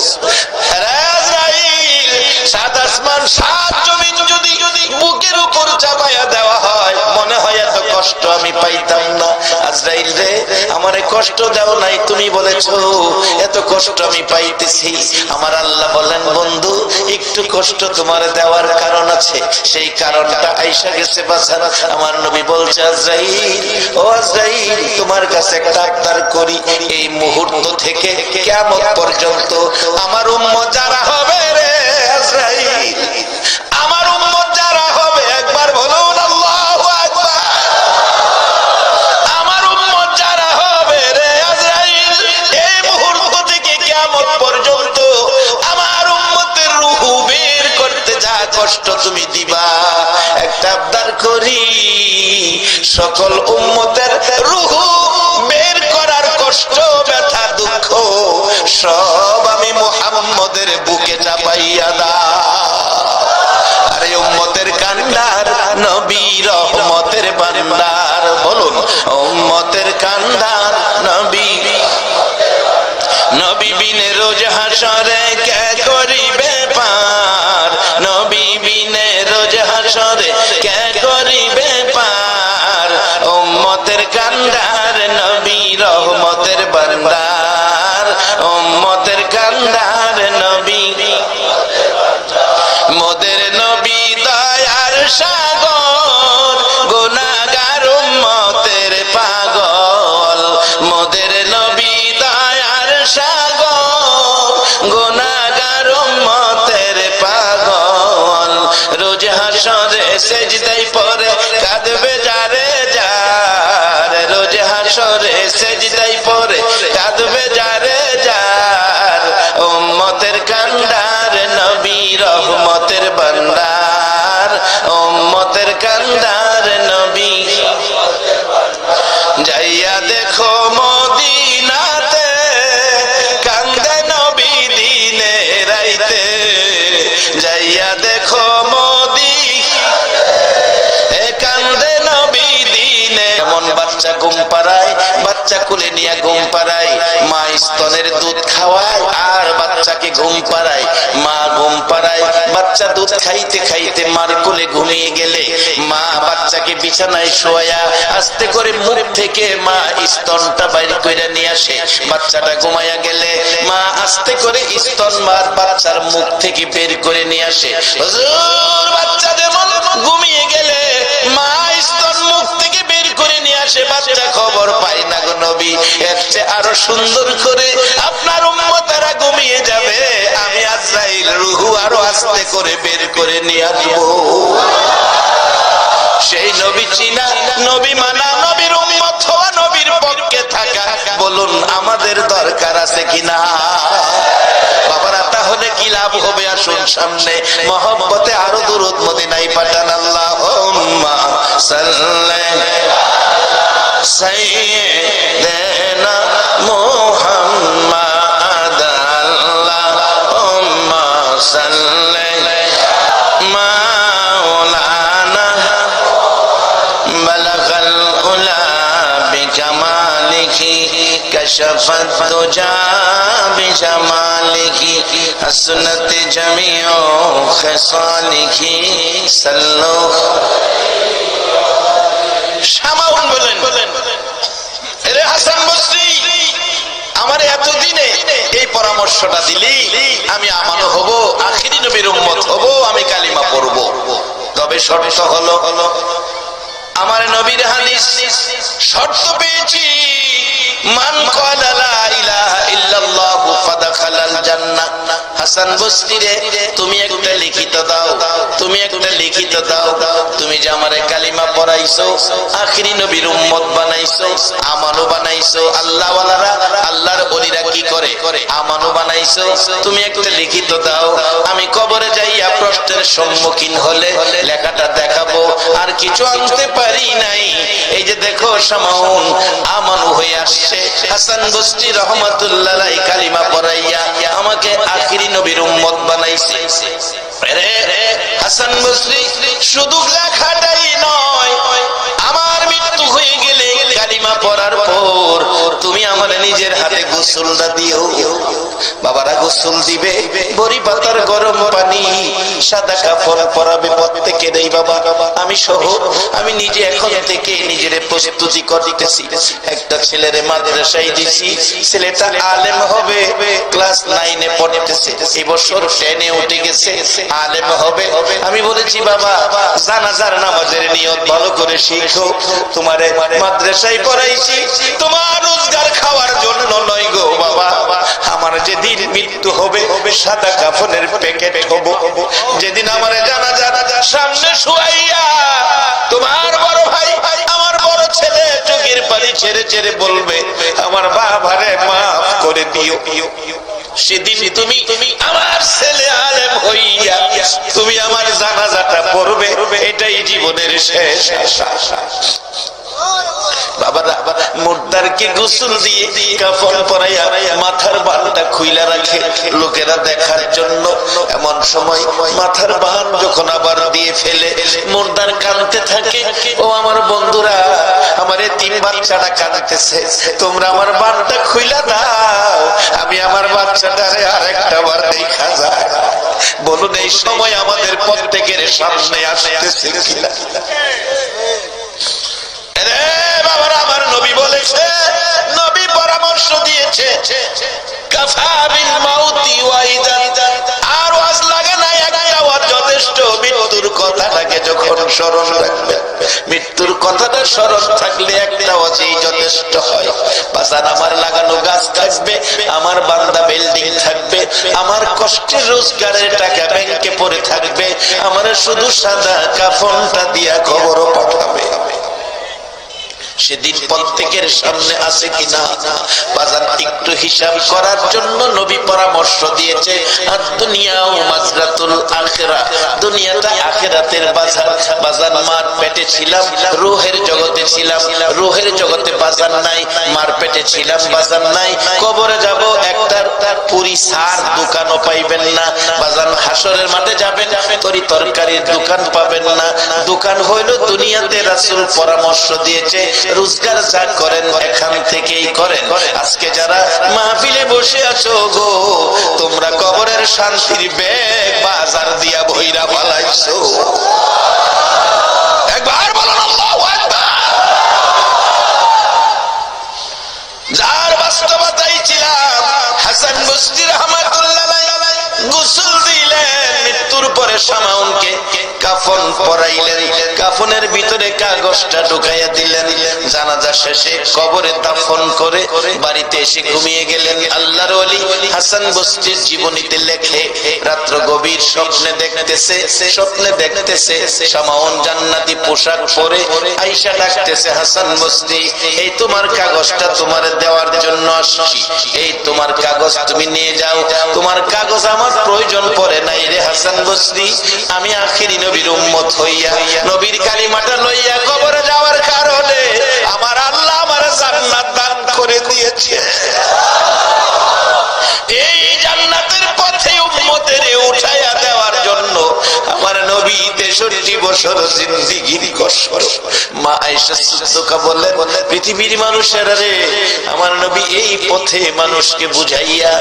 আরে আজরাইল 7 আসমান 7 জমিন যদি বুকের উপর চাপাইয়া দেওয়া হয়, মনে হয় এত কষ্ট আমি পাইতাম না। আজরাইল রে আমারে কষ্ট দাও নাই, তুমি বলেছো এত কষ্ট আমি পাইতেছি। আমার আল্লাহ বলেন, বন্ধু একটু কষ্ট তোমার দেওয়ার কারণ আছে, সেই কারণটা আইসা গেছে বাছান। আমার নবী বলছে, আজরাইল ও আজরাইল তোমার কাছে একটা আবদার করি, এই মুহূর্ত থেকে কিয়ামত পর্যন্ত আমার উম্মত যারা হবে রে আজরাইল, আমার উম্মত যারা হবে, একবার বলুন আল্লাহু আকবার, আমার উম্মত যারা হবে রে আজরাইল, এই মুহূর্ত থেকে কিয়ামত পর্যন্ত আমার উম্মতের রূহ বের করতে যা কষ্ট তুমি দিবা, একটা আবদার করি, সকল উম্মতের রূহ বের করার কষ্ট ব্যথা দুঃখ সব আমি মুহাম্মদের বুকে চাপাইয়া দাও। আরে উম্মতের কান্ডার নবী রহমতের ভান্ডার, বলুন উম্মতের কান্ডার নবী, নবী বিনে রোজ হাসরে কে করিবে পার, নবী বিনে রোজ হাসরে কে করিবে পার, উম্মতের কান্ডার নবী রহমতের ভান্ডার, উম্মতের কান্ডার নবী, মোদের নবী দয়ার সাগর, গুনাহগার উম্মতের পাগল, মোদের নবী দয়ার সাগর, গুনাহগার উম্মতের পাগল, রোজ হাসরে সেজদায় পড়ে কাঁদবে যারে যার, রোজ হাসরে সেজদায় পড়ে কাঁদবে যারে যার, উম্মতের কান্ডার নবী রহমতের ভান্ডার, উম্মতের কান্ডার নবী। যাইয়া দেখো মদিনাতে কান্দে নবী দিনে রাইতে, যাইয়া দেখো কান্দে নবী দিনে। এমন বাচ্চা ঘুম পাড়ায়, বাচ্চা কোলে নিয়ে ঘুম পাড়ায়, মা স্তনের দুধ খাওয়ায় আর বাচ্চাকে ঘুম পাড়ায়, মা ঘুম পাড়ায়, বাচ্চা দুধ খাইতে খাইতে মার কোলে ঘুমিয়ে গেলে মা বাচ্চাকে বিছানায় শোয়া আস্তে করে মুখ থেকে মা স্তনটা বাইর করে নিয়ে আসে, বাচ্চাটা ঘুমাইয়া গেলে মা আস্তে করে স্তন মার বাচ্চার মুখ থেকে বের করে নিয়ে আসে। হুজুর বাচ্চা যেমন ঘুমিয়ে গেলে মা স্তন মুখ থেকে বের করে নিয়ে আসে, বাচ্চা খবর পায় না গো নবী, এর চেয়ে আরো সুন্দর করে আপনার উম্মতেরা ঘুমিয়ে যাবে, আমি আজরাইল রূহ আরো আস্তে করে বের করে নিয়ে আসবো। সেই নবী চিনা, নবী মানা, নবীর উম্মত হওয়া, নবীর পক্ষে থাকা, বলুন আমাদের দরকার আছে কিনা? বাবারা, তাহলে কি লাভ হবে? আসুন সামনে মহব্বতে আরো দুরূদ মদিনায় পাঠান। আল্লাহুম্মা সাল্লি সাইয়্যিদানা মুহাম্মাদ, আল্লাহুম্মা সাল্লি মাওলানা বালাগাল উলা বিকামালিহি কাশাফাত দুজা বিজামালিহি হাসনাত জামিউ খিসালিহি সাল্লু। শামাউন বলেন, এরে হাসান বসরি, আমার এতদিনে এই পরামর্শটা দিলি, আমি আমানো হব, আখিরি নবীর উম্মত হব, আমি কালিমা পড়ব। তবে শর্ত হলো, আমার নবীর হাদিস শর্ত পেয়েছি, মান ক্বালা লা ইলাহা ইল্লাল্লাহু ফাদাখালাল জান্নাহ। হাসান বসরি রে, তুমি একটা লিখিত দাও, তুমি একটা লিখিত দাও, তুমি যে আমারে কালিমা পড়াইছো, আখিরি নবীর উম্মত বানাইছো, আমানো বানাইছো। আল্লাহ ওয়ালারা, আল্লাহর ওলিরা কি করে? আমানো বানাইছো। তুমি একটা লিখিত দাও, আমি কবরে যাইয়া প্রশ্নের সম্মুখীন হলে লেখাটা দেখাবো। আর কিছু আনতে পারি নাই, এই যে দেখো শামাউন আমানু হয়ে আসছে। হাসান বসরি রহমাতুল্লাহ আলাইহি কালিমা পড়াইয়া আমাকে আখিরি নবীর উম্মত বানাইছে। হাসান বসরি শুধু লেখাটাই নয়, আমার মৃত্যু হয়ে গেলে কালিমা পড়ার পর তুমি আমার নিজের হাতে গোসলটা দিও। বাবারা গোসল দিবে, বড়ি পাতার গরম পানি, সাদা কাপড় পরাবে প্রত্যেকের। এই বাবা, আমি সহ আমি নিজে এখন থেকে নিজের প্রস্তুতি করতেছি। একটা ছেলেরে মাদ্রাসায় দিছি, ছেলেটা আলেম হবে, ক্লাস 9-এ পড়তেছে, এবছর 10-এ উঠে গেছে, আলেম হবে। আমি বলেছি বাবা, জানাজার নামাজের নিয়ত ভালো করে শিখো, তোমারে মাদ্রাসায় পড়াইছি তোমার রোজগার খাওয়ার জন্য নয় গো বাবা। আমার যেদিন মৃত্যু হবে, সাদা কাফনের প্যাকেট হবো, যেদিন আমার জানাজার সামনে শুয়াইয়া তোমার বড় ভাই, আমার বড় ছেলে চোখের পানি ছেড়ে ছেড়ে বলবে, আমার বাবারে মাফ করে দিও। সেদিন তুমি আমার ছেলে আলেম হইয়া তুমি আমার জানাজাটা পড়বে, এটাই জীবনের শেষ আশা। বাবারা, মুর্দারকে গোসল দিয়ে কাফন পরাইয়া মাথার বানটা খুইলা রাখে লোকেরা দেখার জন্য। এমন সময় মাথার বান যখন আবার দিয়ে ফেলে মুর্দার কাঁদতে থাকে, ও আমার বন্ধুরা, আমার এই 3 বাচ্চাটা কাঁদতেছে, তোমরা আমার বানটা খুইলা দাও, আমি আমার বাচ্চাটারে আরেকটা বার দেখা যায়। বলুন, এই সময় আমাদের প্রত্যেকের সামনে আসতেছে কিনা? বাবারা, আমার নবী বলেছে, নবী পরামর্শ দিয়েছে, কাফা বিল মাউতি ওয়াইদান, আর ওয়াজ লাগে না, একটা ওয়াজ যথেষ্ট। মৃত্যুর কথাটাকে যখন স্মরণ রাখবে, মৃত্যুর কথাটা স্মরণ থাকলে একটা ওয়াজই যথেষ্ট হয়। বাজার আমার লাগানো গাছ থাকবে, আমার বান্দা বিল্ডিং থাকবে, আমার কষ্টের রোজগারের টাকা ব্যাংকে পড়ে থাকবে, আমার শুধু সাদা কাফনটা দিয়া খবরও পাঠাবে। সেদিন প্রত্যেকের সামনে আছে কিনা বাজার একটু হিসাব করার জন্য নবী পরামর্শ দিয়েছে। আর দুনিয়াও মাজরাতুল আখিরা, দুনিয়াটা আখিরাতের বাজার। বাজার মার পেটে ছিলাম, রূহের জগতে ছিলাম, রূহের জগতে বাজার নাই, মার পেটে ছিলাম, বাজার নাই। কবরে যাব, একটা পুরি সার দোকানও পাইবেন না। বাজার হাসরের মাঠে যাবেন, তরি তরকারির দোকান পাবেন না। দোকান হইল দুনিয়াতে। রাসূল পরামর্শ দিয়েছে, রোজগার যা করেন এখান থেকেই করেন। আজকে যারা মাহফিলে বসে আছো গো, তোমরা কবরের শান্তির ব্যাগ বাজার দিয়া ভইরা পালাইছো। একবার বলুন আল্লাহু আকবার। যার বাস্তবতাই ছিলাম, হাসান বসরি রাহমাতুল্লাহ আলাইহি গোসল দিলেন। মৃত্যুর পরে শামাউনকে কাফন কাফন পরাইলেন, কাফনের ভিতরে কাগজটা ঢুকাইয়া দিলেন। জানাজা শেষে কবরে দাফন করে বাড়িতে এসে ঘুমিয়ে গেলেন। আল্লাহর ওলি হাসান বসরির জীবনীতে লেখে, রাত্র গভীর স্বপ্নে দেখতেছে শামাউন জান্নাতি পোশাক পরে আয়েশা ডাকতেছে, হাসান বসরি, এই তোমার কাগজটা তোমার দেওয়ার জন্য আসছি, এই তোমার কাগজ তুমি নিয়ে যাও। তোমার কাগজ আমার প্রয়োজন পড়ে নাই রে হাসান বসরি, আমি আখিরি নবীর উম্মত হইয়া নবীর কালিমাটা লইয়া কবরে যাওয়ার কারণে আমার আল্লাহ আমার জান্নাত দান করে দিয়েছে। এই জান্নাতের পথে উম্মতের উঠাইয়া দেওয়ার জন্য আমার নবী 63 বছর জিন্দেগির কষ্ট। মা আয়েশা সিদ্দিকা বলেন, পৃথিবীর মানুষেরা রে, আমার নবী এই পথে মানুষকে বুঝাইয়া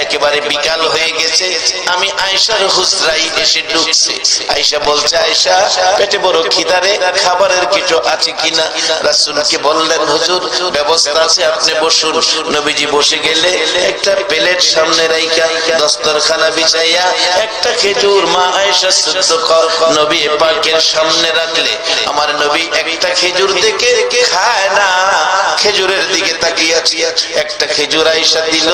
একেবারে বিকাল হয়ে গেছে, আমি আয়েশার হুজরায় এসে ঢুকছি। আয়েশা বলছে, আয়েশা পেটে বড় খিদা রে, খাবারের কিছু আছে কিনা? রাসূলকে বললেন, হুজুর ব্যবস্থা আছে, আপনি বসুন। নবীজি বসে গেলে একটা প্লেট সামনে রাইখা দস্তরখানা বিছাইয়া একটা খেজুর মা আয়েশা সিদ্দিকা নবী পাকের সামনে রাখলে আমার নবী একটা খেজুর দেখে খায় না, খেজুরের দিকে তাকিয়ে আছে। একটা খেজুর আয়েশা দিল,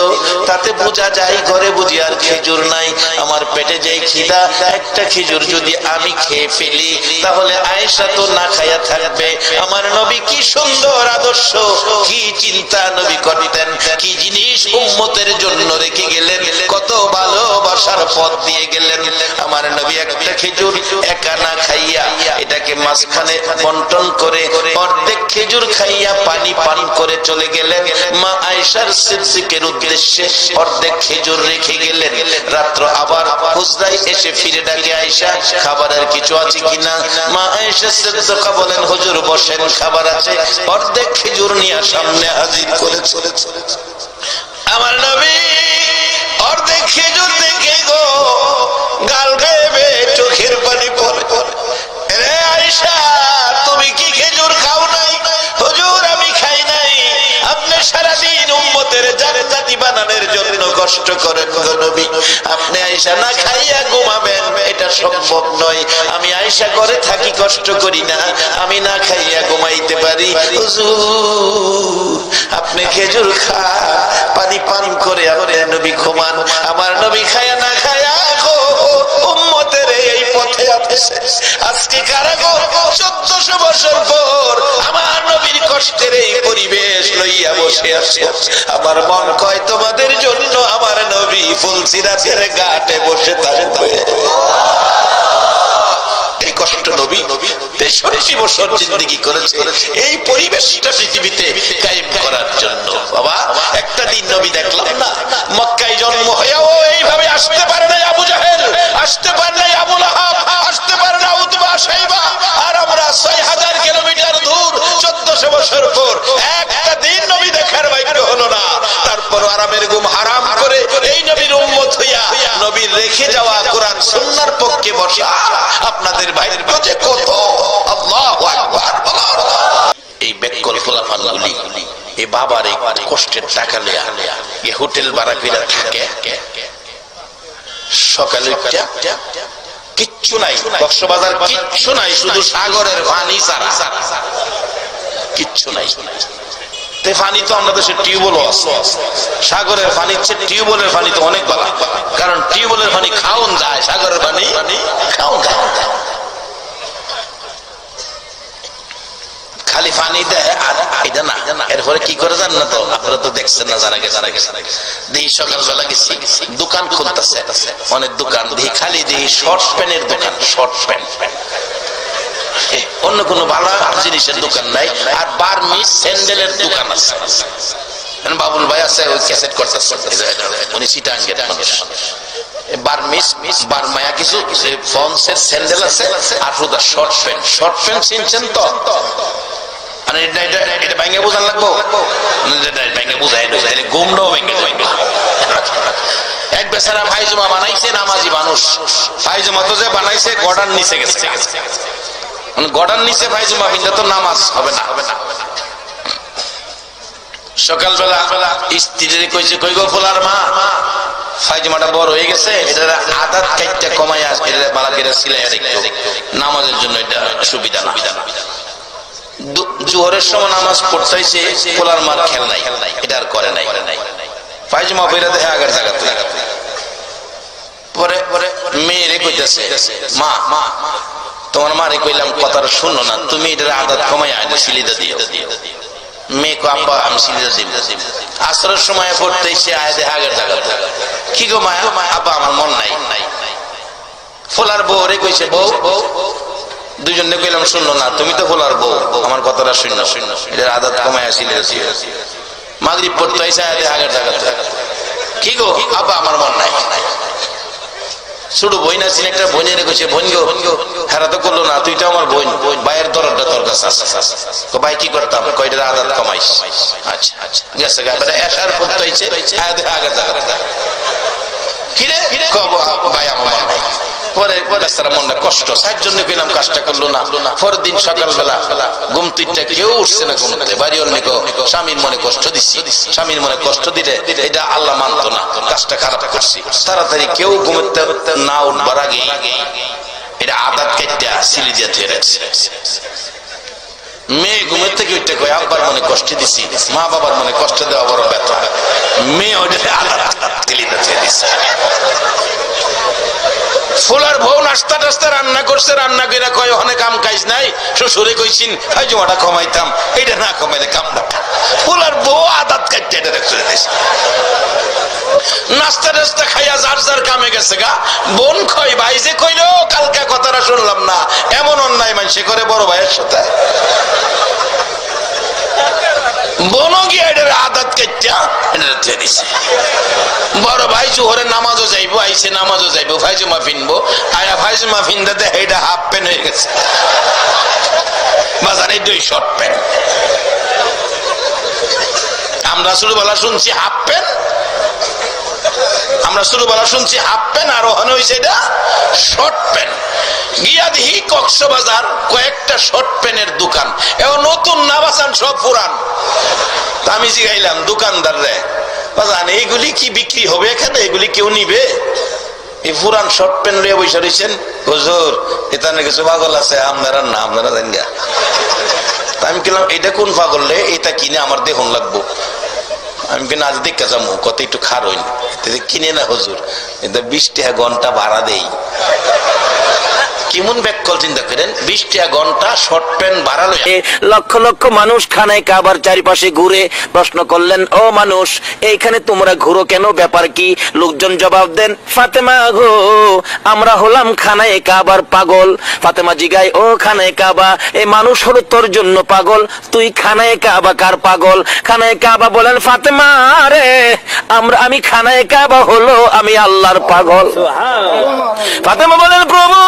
তাতে বোঝা যায় ঘরে বুঝি আর খেজুর নাই। আমার পেটে যে খিদা, একটা খেজুর যদি আমি খেয়ে ফেলি তাহলে আয়েশা তো না খাইয়া থাকবে। আমার নবী কি সুন্দর আদর্শ, কি চিন্তা নবী করতেন, কি জিনিস উম্মতের জন্য রেখে গেলেন, কত ভালোবাসার পথ দিয়ে গেলেন। আমার নবী একটা খেজুর একা না খাইয়া এটাকে মাঝখানে বন্টন করে অর্ধেক খেজুর খাইয়া পানি পান করে চলে গেলেন। মা আয়েশার সিদ্দিকের উদ্দেশ্যে অর্ধেক খেজুর রেখে গেলেন। রাত্র আবার হুজরায় এসে ফিরে ডাকে, আয়েশা খাবারের কিছু আছে কিনা? মা আয়েশা সিদ্দিকা বলেন, হুজুর বসেন, খাবার আছে। অর্ধেক খেজুর নিয়ে সামনে হাজির করে চলে আমার নবী অর্ধেক খেজুর দেখে গো গাল বেয়ে চোখের পানি পড়ে। রে আয়েশা, তুমি কি খেজুর খাও নাই? হুজুর আমি খাই নাই। আপনি সারাদিন উম্মতের জান্নাতি বানানোর জন্য কষ্ট করেন গো নবী, আপনি আয়েশা না খাইয়া ঘুমাবেন এটা সম্ভব নয়। আমি আয়েশা ঘরে থাকি, কষ্ট করি না, আমি না খাইয়া ঘুমাইতে পারি। হুজুর আপনি খেজুর খান, পানি পান করে আমার নবী ঘুমান। আমার নবী খায়া না খায়া উম্মতের এই পথে আছে। আজকে কারা গো 1400 বছর পর আমার নবীর কষ্টের এই পরিবেশ লইয়া বসে আছে। আমার মন কয় তোমাদের জন্য আমার নবী ফুলসিরাতের ঘাটে বসে থাকবে। এই কষ্ট নবী 63 বছর জিন্দেগি করেছে এই পরিবেশটা পৃথিবীতে কায়েম করার জন্য। বাবা একটা দিন নবী দেখলাম না, মক্কায় জন্ম হয়েও এইভাবে আসতে পারে না আবু জাহেল, আসতে পারে না আবু লাহাব, আসতে পারে না উতবা শাইবা, আর আমরা 6000 কিলোমিটার দূর 1400 বছর পর একটা দিন নবী দেখার ভাগ্য হলো না। তারপর আরামের ঘুম হারাম করে এই নবীর উম্মত হইয়া নবীর রেখে যাওয়া কোরআন সুন্নাহর পক্ষে বসা আপনাদের ভাইয়ের কাছে কত। আল্লাহু আকবার। এই বেকল খোলাফানগুলি এই বাবার এই কষ্টের টাকা লইয়া এই হোটেল ভাড়া করে থাকে, সকালে কিচ্ছু নাই, কক্সবাজার কিচ্ছু নাই, শুধু সাগরের পানি ছাড়া কিচ্ছু নাই। পানি তো আমাদের দেশে টিউবওয়েলও আছে, সাগরের পানি টিউবওয়েলের পানি তো অনেক ভালো, কারণ টিউবওয়েলের পানি খাওন যায়, সাগরের পানি খাওন যায়। খালি পানি দেয় আর এটা না, এরপরে কি করে জান না? তো আপনারা তো দেখছেন না, জানা গেছে দেখি সকালবেলা গেছি, দোকান খুলতেছে, অনেক দোকান দেখি খালি দেখি শর্ট প্যান্টের দোকান, শর্ট প্যান্ট, অন্য কোনো ভালো জিনিসের দোকান নাই। আর বার্মিজ স্যান্ডেলের দোকান আছে। বাবুল ভাই আছে, ওই ক্যাসেট করতেছে, উনি চিটাঙ্গের মানুষ। বার্মিজ বার্মায়া কিছু ফন্সের স্যান্ডেল আছে, আর শুধু শর্ট প্যান্ট। শর্ট প্যান্ট চিনছেন তো? এটা ব্যাঙ্গে বোঝান লাগবো, ব্যাঙ্গে বুঝাই গুমটাও ব্যাঙ্গে। এক বেচারা ফাইজমা বানাইছে, নামাজি মানুষ, ফাইজমা তো যে বানাইছে গড়ার নিচে গেছে, গড়ার নিচে ফাইজমা বিন্দা তো নামাজ হবে না। সকালবেলা স্ত্রীর কইছে, কই গো ফুলার মা, ফাইজমাটা বড় হয়ে গেছে, এটা আদাত কাইটটা কমায় আসে, এটা বালা করে সিলাই আর একটু নামাজের জন্য এটা সুবিধা না। জোহরের সময় নামাজ পড়তেছে, পোলার মার খেল নাই, এটা আর করে নাই। ফাইজমা বইরা দেখে আগের জায়গাতে। পরে মেয়েরে কইতেছে, মা তোমার মারে কইলাম কথাটা শুনো না, তুমি এটার আদাত কমায় আইলে সিলিদা দিও। মেয়ে কো আব্বা আমি সিলিদা দিব। আসরের সময় পড়তে এসে আয় দেখে আগের জায়গাতে। কি গো মায়া? আব্বা আমার মন নাই। ফোলার বউ রে কইছে, বউ দুজনে কইলাম শুনো না, তুমি তো ফোলার বউ, আমার কথাটা শুনো, এটার আদাত কমায় সিলিদা দিও। মাগরিব পড়তে এসে আয় দেখে আগের জায়গাতে। কি গো? আব্বা আমার মন নাই। ছোট বোন আছেন, একটা বোনের কইছে, বোন গো হেরা তো করলো না, তুই তো আমার বোন, ভাইয়ের দরদটা তোর কাছে আছে। ভাই কি করতাম? কয়টার আদাত কমাইস। আচ্ছা গেছে গায়ে এসার করতে হয়েছে আগে জায়গা। কিরে কব ভাই আমার মন নাই। পরে বেচারা মনটা কষ্ট, সার জন্য পেলাম কাজটা করলো না। পরের দিন সকালবেলা ঘুম তুইটা কেউ উঠছে না ঘুমতে, বাড়ি অনেক স্বামীর মনে কষ্ট দিচ্ছি, স্বামীর মনে কষ্ট দিলে এটা আল্লাহ মানতো না, কাজটা খারাপ করছি। তাড়াতাড়ি কেউ ঘুমতে না উঠবার আগে এটা আদাত কেটে সিলি দিয়ে ধুয়ে রাখছে। মেয়ে ঘুমের থেকে উঠতে কয় আব্বার মনে কষ্ট দিছি, মা বাবার মনে কষ্ট দেওয়া বড় ব্যথা। মেয়ে ওটা আদাত তিলিতে ধুয়ে দিচ্ছে। ফুলার বউ নাস্তা টাস্তা রান্না করছে, রান্না করে কয় অনেক কাম কাজ নাই, শ্বশুরে কইছিন ফাইজমাটা কমাইতাম, এটা না কমাইলে কামটা। ফুলার বউ আদাত কাটতে এটা রেখে দিয়েছে। নাস্তা টাস্তা খাইয়া যার যার কামে গেছে গা। বোন কই ভাই যে কইলো কালকে কথাটা শুনলাম না, এমন অন্যায় মানুষে করে বড় ভাইয়ের সাথে। বোনও গিয়ে এটার আদাত কাটটা এটা রেখে দিছে। বড় ভাই জোহরে নামাজও যাইবো, আইসে নামাজও যাইবো, ফাইজমা ফিনবো, আয়া ফাইজমা ফিনতে এটা হাফ প্যান্ট হয়ে গেছে, বাজারে 2 শর্ট প্যান্ট। আমরা ছোটবেলা শুনছি হাফ প্যান্ট, আর ওখানে হয়েছে এটা শর্ট প্যান্ট। গিয়া দেখি কক্সবাজার কয়েকটা শর্ট প্যান্টের দোকান, এও নতুন না বাঁচান, সব পুরান। তা আমি জিগাইলাম দোকানদার রে, বাজান এইগুলি কি বিক্রি হবে এখানে? এগুলি কেউ নিবে? এই পুরান শর্ট প্যান্ট লইয়া বসে রয়েছেন। হুজুর এখানে কিছু পাগল আছে, আপনারা না, আপনারা জানি না। আমি বললাম এটা কোন পাগল রে, এটা কিনে আমার দেখুন লাগবো। আমি কিনা আজ দেখে যাবো, কত একটু খার হইনি, কিনে না হুজুর, এটা 20 টাকা ঘন্টা ভাড়া দেই। কেমন ব্যাককল চিন্তা করেন, 20 টাকা ঘন্টা শর্ট প্যান্ট ভাড়া লই। লক্ষ লক্ষ মানুষ খানায় কাবার চারিপাশে ঘুরে প্রশ্ন করলেন, ও মানুষ এইখানে তোমরা ঘুরো কেন, ব্যাপার কি? লোকজন জবাব দেন, ফাতেমা গো আমরা হলাম খানায় কাবার পাগল। ফাতেমা জিগায়, ও খানায় কাবা এই মানুষ হলো তোর জন্য পাগল, তুই খানায় কাবা কার পাগল? খানায় কাবা বলেন, ফাতেমা রে আমি খানায় কাবা হলো আমি আল্লাহর পাগল। ফাতেমা বলেন, প্রভু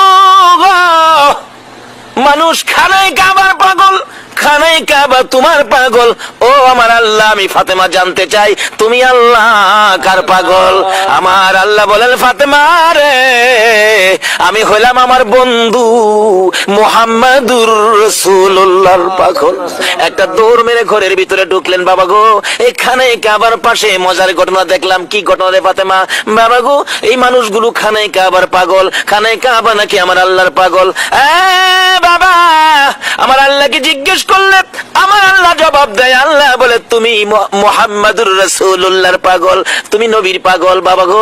মানুষ খানায় কাবার পাগল, খানায় কাবা তোমার পাগল। ও আমার আল্লাহ, আমি ফাতেমা জানতে চাই তুমি আল্লাহ কার পাগল? আমার আল্লাহ বলেন, ফাতেমা রে আমি হইলাম আমার বন্ধু মুহাম্মাদুর রাসূলুল্লাহর পাগল। একটা দৌড় মেরে ঘরের ভিতরে ঢুকলেন। বাবা গো এখানে কাবার পাশে মজার ঘটনা দেখলাম। কি ঘটনা রে ফাতেমা? বাবা গো এই মানুষগুলো খানায় কাবার পাগল, খানায় কাবা নাকি আমার আল্লাহর পাগল। বাবা আমার আল্লাহকে জিজ্ঞেস করলে আমার আল্লাহ জবাব দেয়, আল্লাহ বলে তুমি মুহাম্মাদুর রাসূলুল্লাহর পাগল, তুমি নবীর পাগল। বাবা গো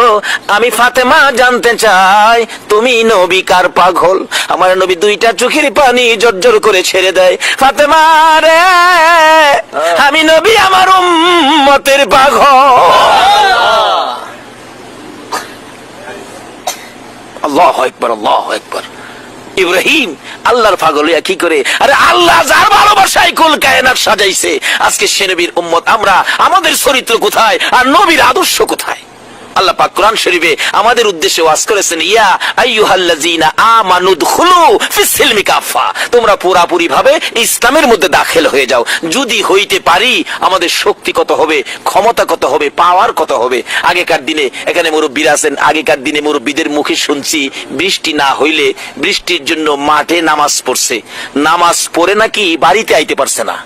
আমি ফাতেমা জানতে চাই তুমি নবী কার পাগল? আমার নবী 2টা চোখের পানি জর্জর করে ছেড়ে দেয়, ফাতেমা রে আমি নবী আমার উম্মতের পাগল। আল্লাহু আকবার, আল্লাহু আকবার। ইব্রাহিম আল্লাহর পাগল হইয়া কি করে? আরে আল্লাহ যার ভালোবাসায় কুল কায়নাত সাজাইছে, আজকে সে নবীর উম্মত আমরা, আমাদের চরিত্র কোথায় আর নবীর আদর্শ কোথায়? আল্লাহ পাক কোরআন শরীফে আমাদের উদ্দেশ্যে ওয়াজ করেছেন, ইয়া আইয়ুহাল্লাযীনা আমানু দুখুলু ফিস-সিলমি কাফা, তোমরা পুরাপুরি ভাবে ইসলামের মধ্যে দাখিল হয়ে যাও। যদি হইতে পারি আমাদের শক্তি কত হবে, ক্ষমতা কত হবে, পাওয়ার কত হবে। আগেকার দিনে এখানে মুরব্বীরা আছেন, আগেকার দিনে মুরব্বীদের মুখে শুনছি বৃষ্টি না হইলে বৃষ্টির জন্য মাঠে নামাজ পড়ছে, নামাজ পড়ে নাকি বাড়িতে আইতে পারছে না,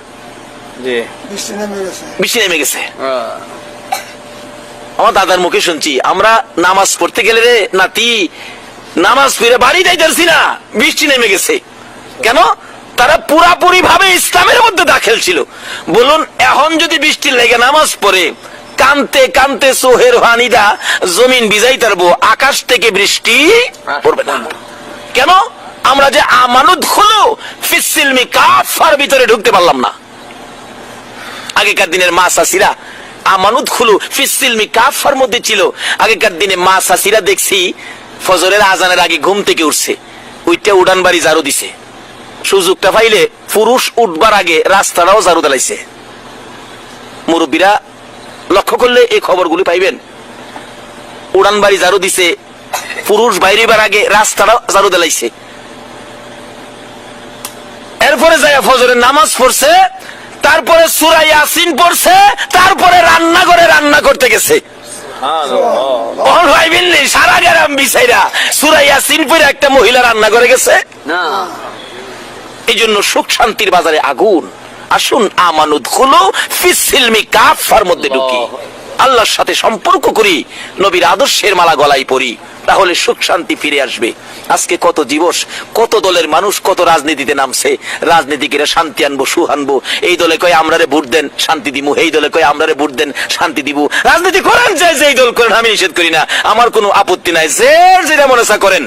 বৃষ্টি নেমে গেছে। আমার দাদার মুখে শুনছি, আমরা নামাজ পড়তে গেলে রে নাতি, নামাজ পড়ে বাড়ি যাইতেছি না, বৃষ্টি নেমে গেছে। কেন? তারা পুরাপুরি ভাবে ইসলামের মধ্যে দাখিল ছিল। বলুন এখন যদি বৃষ্টি লেগে নামাজ পড়ে কানতে কানতে সোহের হানিদা জমিন ভিজাই তারবো, আকাশ থেকে বৃষ্টি পড়বে না। কেন? আমরা যে আমানত হলো ফিসসিলমি কাফার ভিতরে ঢুকতে পারলাম না। আগেকার দিনের মা চাচিরা আমানত হলো ফিসসিলমি কাফার মধ্যে ছিল। আগেকার দিনে মা চাচিরা দেখছি ফজরের আজানের আগে ঘুম থেকে উঠছে, ওইটা উড়ান বাড়ি ঝাড়ু দিছে। সুযোগটা পাইলে পুরুষ উঠবার আগে রাস্তাটাও ঝাড়ু দিলাইছে। মুরব্বীরা লক্ষ্য করলে এই খবরগুলি পাইবেন। উড়ান বাড়ি ঝাড়ু দিছে, পুরুষ বাইরেবার আগে রাস্তাটাও ঝাড়ু দিলাইছে। এরপরে যায় ফজরের নামাজ পড়ছে, তারপরে সূরা ইয়াসিন পড়ছে, তারপরে রান্নাঘরে রান্না করতে গেছে। সারা গ্রাম বিছাইরা সূরা ইয়াসিন পড়ে একটা মহিলা রান্না করে গেছে না। এই জন্য সুখ শান্তির বাজারে আগুন। আসুন আমানত হলো ফিসসিলমি কাফার মধ্যে ঢুকি, আল্লাহর সাথে সম্পর্ক করি, নবীর আদর্শের মালা গলায় পরি, তাহলে সুখ শান্তি ফিরে আসবে। আজকে কত দিবস, কত দলের মানুষ কত রাজনীতিতে নামছে। রাজনীতিকেরা শান্তি আনবো, সুখ আনবো, এই দলে কয় আমরারে ভোট দেন শান্তি দিব, এই দলে কয় আমরারে ভোট দেন শান্তি দিব। রাজনীতি করেন চাই যে এই দল করেন, আমি নিষেধ করি না, আমার কোনো আপত্তি নাই, যে যেটা মনে চা করেন।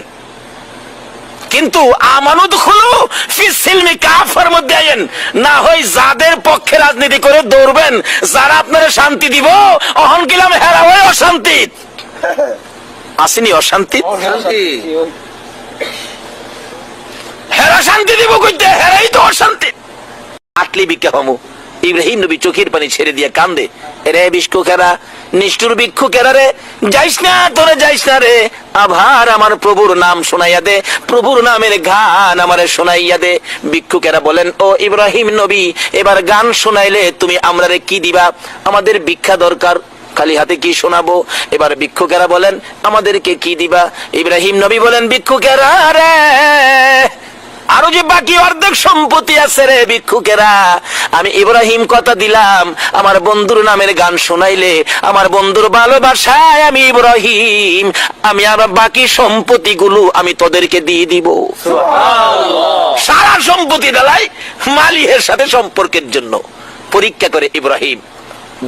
কিন্তু আমানত হলো ফিসসিলমি কাফার মধ্যে আইন। না হয় যাদের পক্ষে রাজনীতি করে দৌড়বেন, যারা আপনারা শান্তি দিব, অহন কিলাম হেরা হয়ে অশান্তি আসেনি, অশান্তি হেরা শান্তি দিব কইতে, হেরাই তো অশান্তি। আটলি বিজ্ঞা হমু ইব্রাহিম নবী চোখের পানি ছেড়ে দিয়ে কান্দে, রে ভিক্ষুকেরা, নিষ্ঠুর ভিক্ষুকেরা রে, যাইস না, তোরে যাইস না রে, আবার আমার প্রভুর নাম শোনাইয়া দে, প্রভুর নামের গান আমারে শোনাইয়া দে। ভিক্ষুকেরা বলেন, ও ইব্রাহিম নবী, এবার গান শোনাইলে তুমি আমরারে কি দিবা? আমাদের ভিক্ষা দরকার, খালি হাতে কি শোনাবো? এবার ভিক্ষুকেরা বলেন, আমাদেরকে কি দিবা? ইব্রাহিম নবী বলেন, ভিক্ষুকেরা রে, আরো যে বাকি অর্ধেক সম্পত্তি আছে রে ভিক্ষুকেরা, আমি ইব্রাহিম কথা দিলাম, আমার বন্ধুর নামের গান শোনাইলে, আমার বন্ধুর ভালোবাসায় আমি ইব্রাহিম, আমি আর বাকি সম্পত্তি গুলো আমি তোদেরকে দিয়ে দিব। সারা সম্পত্তি ডালাই মালিকের সাথে সম্পর্কের জন্য পরীক্ষা করে ইব্রাহিম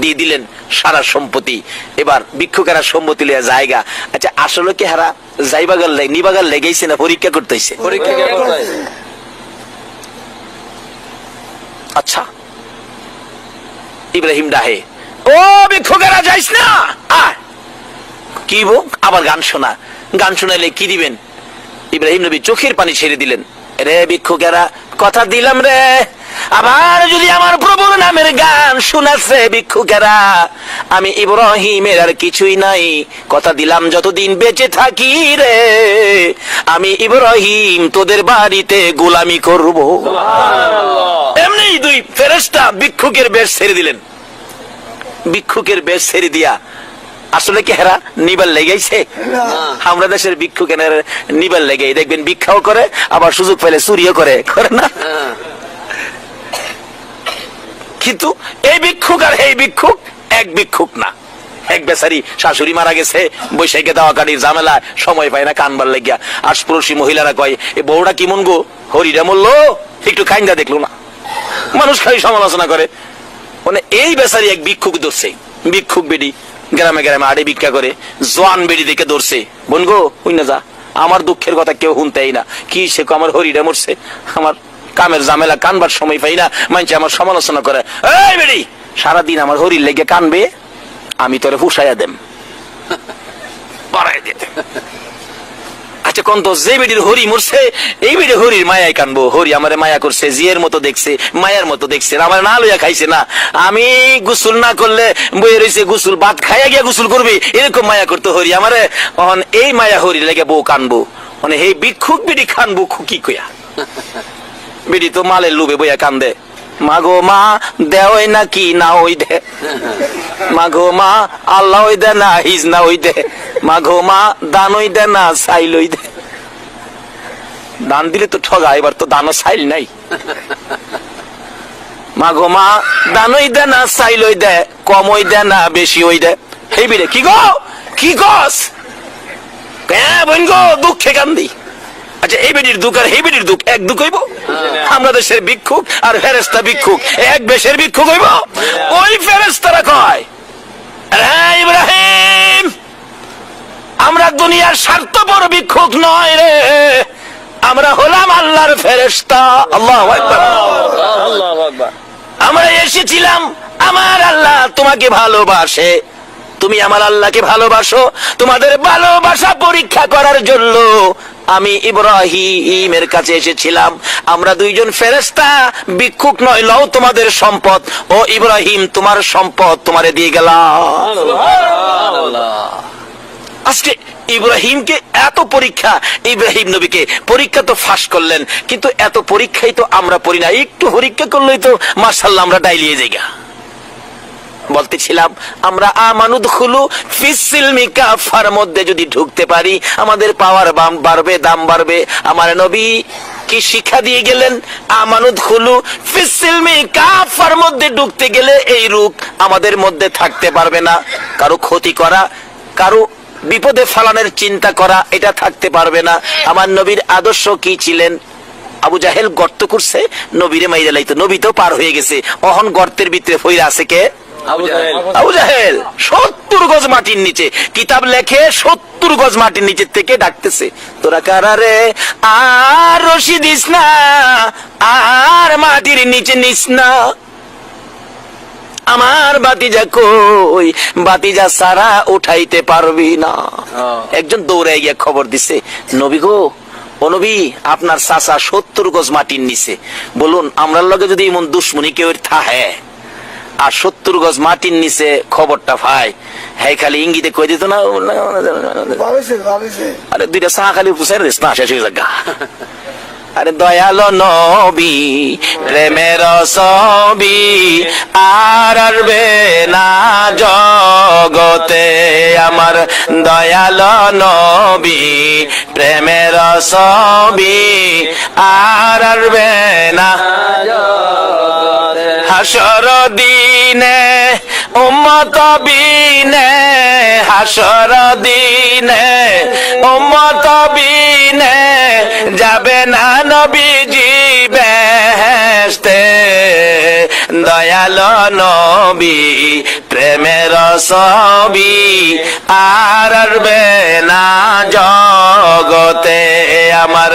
দিয়ে দিলেন সারা সম্পত্তি। এবার ভিক্ষুকেরা সম্পত্তি লিয়া জায়গা। আচ্ছা, আসলে কি হারা যাইবাগার নিবাগার লেগেছে না পরীক্ষা করতেছে? আচ্ছা, ইব্রাহিম ডাহে, ও ভিক্ষুকেরা যাইস না, কি বো আবার গান শোনা, গান শোনাইলে কি দিবেন? ইব্রাহিম নবী চোখের পানি ছেড়ে দিলেন, রে ভিক্ষুকেরা, কথা দিলাম রে, আবার যদি আমার প্রভুর নামের গান শোনাচ্ছে ভিক্ষুকেরা, আমি ইব্রাহিমের আর কিছুই নাই, কথা দিলাম যতদিন বেঁচে থাকি রে, আমি ইব্রাহিম তোদের বাড়িতে গোলামি করব। এমনি দুই ফেরেশতা ভিক্ষুকের বেশ ছেড়ে দিলেন। ভিক্ষুকের বেশ ছেড়ে দিয়া আসলে কি হেরা নিবার লেগেছে? আমরা দেশের ভিক্ষুকের নিবার লেগে দেখবেন ভিক্ষাও করে, আবার সুযোগ পেলে চুরিও করে, করে না? কিন্তু এই ভিক্ষুক আর এই ভিক্ষুক এক ভিক্ষুক না। এক বেচারি শাশুড়ি মারা গেছে, বৈশাখে দাওয়া কাটির ঝামেলা, সময় পায় না কানবার লেগিয়া। আশপুরসী মহিলারা কয়, এ বউটা কি মন গো, হরিরা মরলো, একটু খাইন্দা দেখলো না। মানুষ খালি সমালোচনা করে। মানে এই বেচারি এক ভিক্ষুক ধরছে, ভিক্ষুক বেডি গ্রামে গ্রামে আড়ে ভিক্ষা করে, জোয়ান বেডি দেখে ধরছে, বোন গো হুই না যা, আমার দুঃখের কথা কেউ শুনতেই না, কি সে আমার হরিরা মরছে, আমার কামের ঝামেলা, কানবার সময় পাই না, মানছে আমার সমালোচনা করে। এই বেডি, সারাদিন আমার হরির লেগে কানবে, আমি তোরে ফুসাইয়া দেম, বাড়াই দিতে। আচ্ছা কোন তো যে বেডির হরি মরছে, এই বেডি হরির মায়ায় কানবো, হরি আমারে মায়া করছে, জিয়ের মতো দেখছে, মায়ার মতো দেখছে, আমার না লইয়া খাইছে না, আমি গোসল না করলে বইয়ে রয়েছে, গোসল ভাত খাইয়া গিয়া গোসল করবি, এরকম মায়া করতো হরি আমারে। এই মায়া হরি লেগে বউ কানবো, মানে এই ভিক্ষুক বেডি কানবো কি কইয়া? বেডি তো মালের লুবে বইয়া কান্দে, মাগো মা দেওই না কি না ওই দে, মাগো মা আল্লাহ ওই দে না হিজ না ওই দে, মাগো মা দান ওই দে না সাইল ওই দে। দান দিলে তো ঠগা, এবার তো দানও সাইল নাই। মাগো মা দান ওই দে না সাইল ওই দে, কম ওই দে না বেশি ওই দে, এই বিরে কি গো, কি গস হ্যাঁ বোন গো, দুঃখে কান্দি। আচ্ছা এই বেটির দুঃখ আর এই বেটির দুঃখ এক দুঃখ হইব? আমরা দেশের ভিক্ষুক আর ফেরেশতা ভিক্ষুক এক বেশের ভিক্ষুক হইব? ওই ফেরেশতারা কয়, হ্যাঁ ইব্রাহিম, আমরা দুনিয়ার স্বার্থপর ভিক্ষুক নয় রে, আমরা হলাম আল্লাহর ফেরেশতা। আল্লাহু আকবার। আমরা এসেছিলাম, আমার আল্লাহ তোমাকে ভালোবাসে, তুমি আমার আল্লাহকে ভালোবাসো, তোমাদের ভালোবাসা পরীক্ষা করার জন্য আমি ইব্রাহিমের কাছে এসেছিলাম। আমরা দুইজন ফেরেশতা, ভিক্ষুক নয়, লও তোমাদের সম্পদ, ও ইব্রাহিম তোমার সম্পদ তোমারে দিয়ে গেলাম। আজকে ইব্রাহিমকে এত পরীক্ষা, ইব্রাহিম নবীকে পরীক্ষা তো ফাঁস করলেন, কিন্তু এত পরীক্ষাই তো আমরা পড়ি না। একটু পরীক্ষা করলেই তো মাশাআল্লাহ আমরা ডাইলিয়ে যাইগা। বলতেছিলাম আমরা আমানুদ খুলু ফিসিলমি কাফার মধ্যে যদি ঢুকতে পারি আমাদের পাওয়ার বাড়বে, দাম বাড়বে। আমার নবী কি শিক্ষা দিয়ে গেলেন? আমানুদ খুলু ফিসিলমি কাফার মধ্যে ঢুকতে গেলে এই রূপ আমাদের মধ্যে থাকতে পারবে না। কারো ক্ষতি করা, কারো বিপদে ফালানোর চিন্তা করা, এটা থাকতে পারবে না। আমার নবীর আদর্শ কি ছিলেন? আবু জাহেল গর্ত করছে, নবীরে মাইরা লাইতো, নবী তো পার হয়ে গেছে, অহন গর্তের ভিতরে ফইরা আছে কে? আবু জাহেল। 70 গজ মাটির নিচে, কিতাব লেখে 70 গজ মাটির নিচে থেকে ডাকতেছে, তোরা কারারে আর রশি দিস না, আর মাটির নিচে নিস না, আমার বাতিজা কই, বাতিজা সারা উঠাইতে পারবি না। একজন দৌড়ে গিয়ে খবর দিছে, নবী গো, ও নবী, আপনার চাচা 70 গজ মাটির নিচে, বলুন আমরার লগে যদি এমন দুশ্মনী কেউ থাহে আর 70 গজ মাটির নিচে খবরটা ভাই, হ্যাঁ খালি ইঙ্গিতে কই দিত না, আরে দুইটা চা খালি পুষাই দিস না, শেষ হয়ে যাক। আরে দয়াল নবী প্রেমের ছবি আর আসবে না জগতে, আমার দয়াল নবী প্রেমের ছবি আর আসবে না হাসর দিনে উম্মত বিনে, হাসর দিনে উম্মত বিনে যাবে না নবীজি বেহেশতে, দয়াল নবী প্রেমের ছবি আর আসবে না জগতে, আমার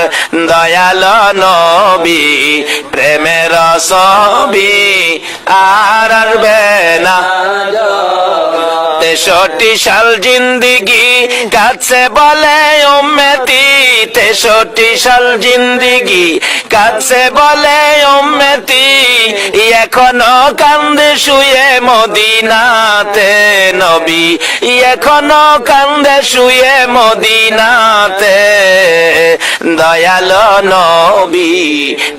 দয়াল নবী প্রেমের ছবি আর আসবে না। 63 সাল জিন্দিগি কাছে বলে উম্মতি, 63 সাল জিন্দিগি কাছে বলে উম্মতি, এখনো কান্দে শুয়ে মদিনাতে নবী, এখনো কান্দে শুয়ে মদিনাতে, দয়াল নবী